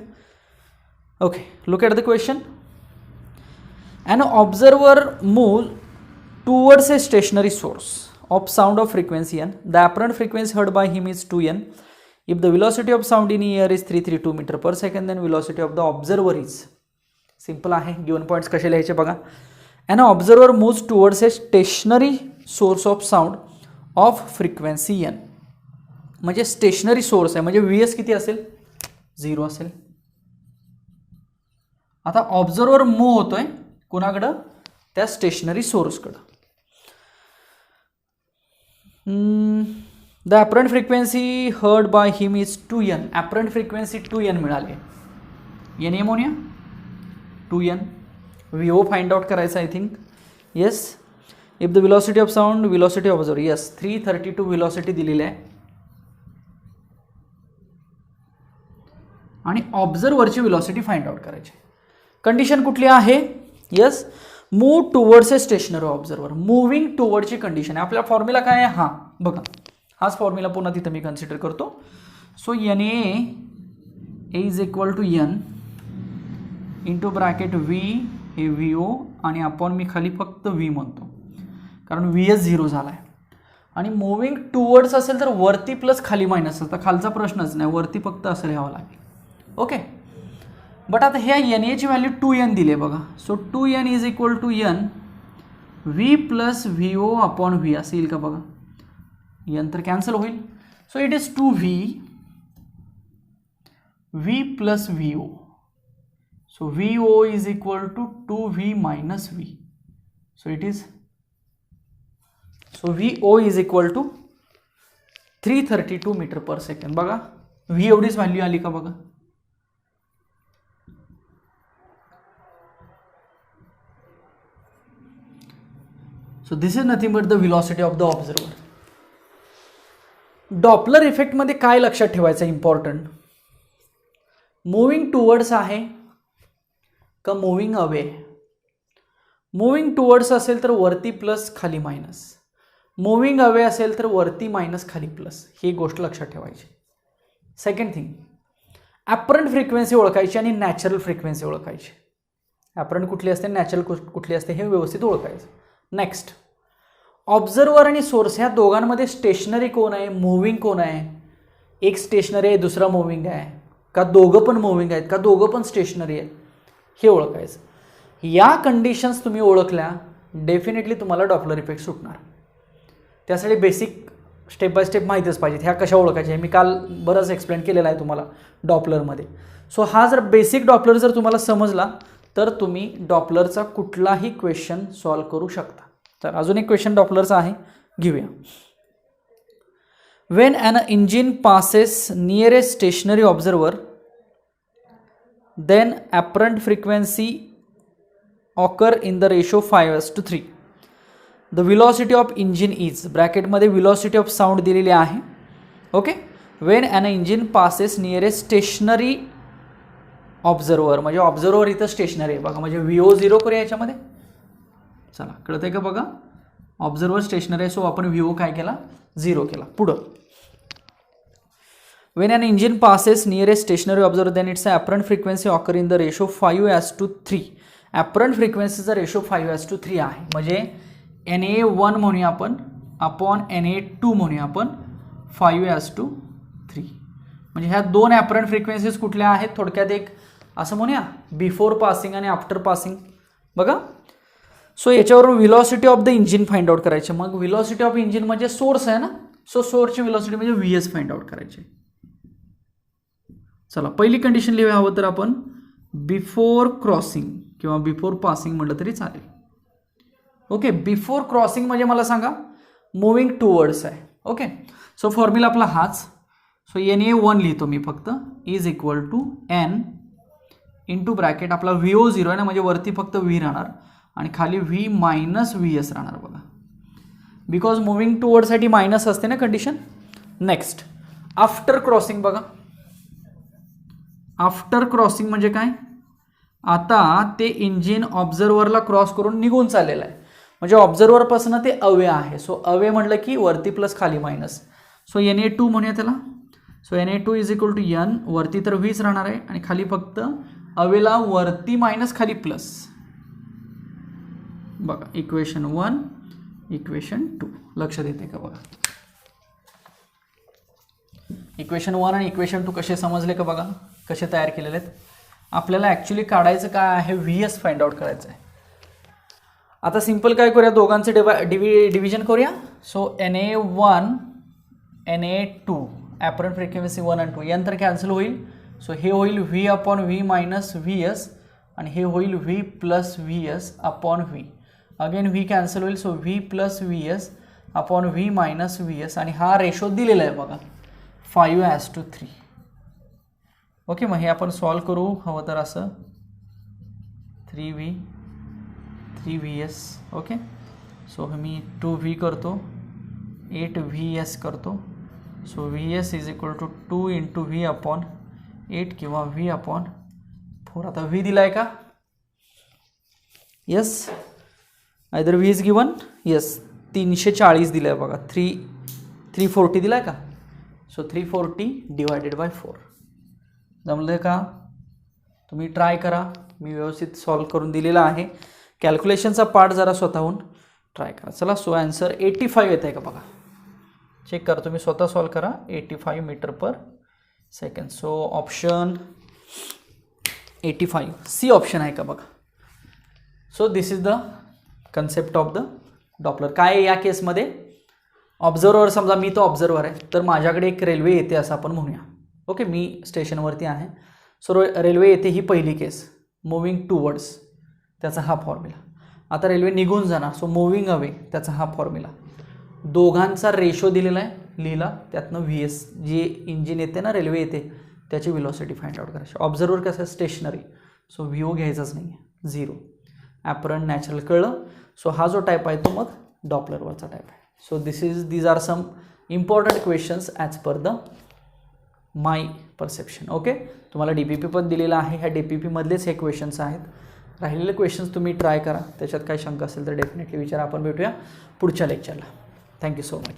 Okay, look at the question. An observer moves towards a stationary source of sound of frequency n. The apparent frequency heard by him is 2n. If the velocity of sound in air is 332 meter per second, then velocity of the observer is. Simple आहे. Given points कसे लिहायचे बघा. An observer moves towards a stationary source of sound of frequency n. म्हणजे stationery source आहे म्हणजे V S किती असेल, 0 असेल. आता ऑब्झर्वर मूव्ह होतोय कोणाकडं, त्या स्टेशनरी सोर्सकडं. The apparent frequency heard by him is 2n. Apparent frequency 2n मिळाली. एन ए म्हणूया 2n. V O find out करायचं I think. Yes. If the velocity of sound, velocity of observer, yes 332 velocity दिलेली आहे आणि ऑब्झर्वरची velocity find out करायची. Condition कुठली आहे, yes move towards a stationary observer. Moving टुवर्डची कंडिशन आहे. आपला फॉर्म्युला काय आहे, हा बघा हाच फॉर्म्युला पुन्हा तिथं मी कन्सिडर करतो. So N A is equal to N into bracket V, हे व्ही ओ आणि आपण मी खाली फक्त व्ही म्हणतो कारण व्ही एस 0 झाला आहे. आणि मुव्हिंग टुवर्ड्स असेल तर वरती प्लस खाली मायनस असतं, खालचा प्रश्नच नाही, वरती फक्त असं लिहावं लागेल. ओके, बट आता ह्या एन एची व्हॅल्यू 2n दिली आहे बघा. So 2n is equal to N V plus V O upon V असं येईल का बघा. एन तर कॅन्सल होईल. So it is 2v V plus V O. So V O is equal to 2v minus V. So it is, so V O is equal to 332 metre per second. बघा V एवढीच value आली का बघा. So this is nothing but the velocity of the observer. Doppler इफेक्टमध्ये काय लक्षात ठेवायचं important, moving towards आहे का मुव्हिंग अवे. मुव्हिंग टुवर्ड्स असेल तर वरती प्लस खाली मायनस, मुव्हिंग अवे असेल तर वरती मायनस खाली प्लस, ही गोष्ट लक्षात ठेवायची. सेकंड थिंग, ॲपरंट फ्रिक्वेन्सी ओळखायची आणि नॅचरल फ्रिक्वेन्सी ओळखायची. ॲपरंट कुठली असते, नॅचरल कुठली असते हे व्यवस्थित ओळखायचं. नेक्स्ट, ऑब्झर्वर आणि सोर्स ह्या दोघांमध्ये स्टेशनरी कोण आहे, मुव्हिंग कोण आहे. एक स्टेशनरी आहे दुसरा मुव्हिंग आहे का, दोघं पण मुव्हिंग आहेत का, दोघं पण स्टेशनरी आहेत, हे ओळखायचं. या कंडिशन्स तुम्ही ओळखल्या डेफिनेटली तुम्हाला डॉपलर इफेक्ट सुटणार. त्यासाठी बेसिक स्टेप बाय स्टेप माहीतच पाहिजेत. ह्या कशा ओळखायच्या हे मी काल बरंच एक्सप्लेन केलेलं आहे तुम्हाला डॉपलरमध्ये. सो हा जर बेसिक डॉपलर जर तुम्हाला समजला तर तुम्ही डॉपलरचा कुठलाही क्वेश्चन सॉल्व करू शकता. तर अजून एक क्वेश्चन डॉपलरचा आहे, घेऊया. When an engine passes near a stationary observer then apparent frequency occur in the ratio 5:3. The velocity of engine is, ब्रॅकेटमध्ये व्हेलॉसिटी ऑफ साऊंड दिलेली आहे. Okay, when an engine passes near a stationary observer, म्हणजे observer इथं stationary आहे बघा, म्हणजे VO0 करूया याच्यामध्ये. चला कळतंय का बघा, ऑब्झर्वर स्टेशनरी आहे, सो आपण VO काय केला 0 केला. पुढं when an engine passes near a stationary observer then its apparent frequency occur in the ratio 5:3. apparent frequencyचा ratio 5:3 आहे, म्हणजे NA1 म्हणूया आपण अपॉन NA2 म्हणूया आपण 5:3. म्हणजे ह्या दोन apparent frequencies कुठल्या आहेत, थोडक्यात एक असं म्हणूया बिफोर पासिंग आणि आफ्टर पासिंग बघा. सो याच्यावरून velocity of the engine find out करायचे. मग व्हेलॉसिटी ऑफ इंजिन म्हणजे सोर्स आहे ना, सो सोर्सची व्हेलॉसिटी म्हणजे VS फाइंड आउट करायची. चला पहिली कंडिशन लिहूया हवं तर आपण बिफोर क्रॉसिंग किंवा बिफोर पासिंग म्हटलं तरी चालेल. ओके, बिफोर क्रॉसिंग म्हणजे मला सांगा मुव्हिंग टुवर्ड्स आहे. ओके, सो फॉर्म्युला आपला हाच. सो NA1 लिहितो मी फक्त is equal to N into bracket आपला VO0 आहे ना, म्हणजे वरती फक्त V राहणार आणि खाली V मायनस VS राहणार बघा, बिकॉज मुव्हिंग टुवर्डसाठी मायनस असते ना कंडिशन. नेक्स्ट आफ्टर क्रॉसिंग बघा, आफ्टर क्रॉसिंग म्हणजे काय, आता ते इंजिन ऑब्झर्वरला क्रॉस करून निघून चाललेलं आहे, म्हणजे ऑब्झर्वरपासून ते अवे आहे. सो अवे म्हटलं की वरती प्लस खाली मायनस. सो NA2 म्हणूया त्याला. So NA2 is equal to N, वरती तर Vच राहणार आहे आणि खाली फक्त अवेला वरती मायनस खाली प्लस बघा. इक्वेशन 1 इक्वेशन 2 लक्षात येते का बघा. इक्वेशन 1 आणि इक्वेशन 2 कसे समजले का बघा, कसे तयार केलेले आहेत. आपल्याला ॲक्च्युली काढायचं काय आहे, VS फाइंड आउट करायचं आहे. आता सिंपल काय करूया, दोघांचे डिव्हिजन करूया. So NA1 NA2 apparent frequency 1 आणि 2 यानंतर कॅन्सल होईल. सो हे होईल V upon V minus VS आणि हे होईल V plus VS upon V. Again V cancel होईल. So V plus VS upon V minus VS आणि हा रेशो दिलेला आहे बघा 5:3. ओके, मग हे आपण सॉल्व करू हवं तर असं 3V 3VS. ओके, सो मी 2V करतो 8VS करतो. So VS is equal to 2 into V upon 8 किंवा V अपॉन 4. आता V दिला आहे का, yes, either V is given, yes 340 दिलं आहे बघा, 340 दिला आहे का. So 340 divided by 4. जमलं का, तुम्ही ट्राय करा, मी व्यवस्थित सॉल्व करून दिलेला आहे. कॅल्क्युलेशनचा पार्ट जरा स्वतःहून ट्राय करा. चला, सो आन्सर 85 येत आहे का बघा, चेक करा, तुम्ही स्वतः सॉल्व करा. 85 metre per second. So option 85 C option आहे का बघा. So this is the concept of the Doppler. काय आहे या केसमध्ये, ऑब्झर्वर समजा मी तो ऑब्झर्वर आहे, तर माझ्याकडे एक रेल्वे येते असं आपण म्हणूया. ओके, मी स्टेशनवरती आहे. सो रेल्वे येते ही पहिली केस, मुव्हिंग टुवर्ड्स त्याचा हा फॉर्म्युला. आता रेल्वे निघून जाणार, सो मुव्हिंग अवे त्याचा हा फॉर्म्युला. दोघांचा रेशो दिलेला आहे, लिहिला, त्यातनं VS जे इंजिन येते ना, रेल्वे येते त्याची व्हेलॉसिटी फाइंड आउट करायची. ऑब्झर्वर कसं आहे स्टेशनरी, सो VO घ्यायचाच नाही आहे, 0. ॲपरंट नॅचरल कळलं. सो हा जो टाईप आहे तो मग डॉपलरवरचा टाईप आहे. So these are some important questions as per the my perception. Okay, तुम्हाला DPP पण दिलेला आहे, ह्या DPP मधलेच हे क्वेश्चन्स आहेत. राहिलेले क्वेश्चन्स तुम्ही ट्राय करा, त्याच्यात काही शंका असेल तर डेफिनेटली विचारा. आपण भेटूया पुढच्या लेक्चरला. Thank you so much.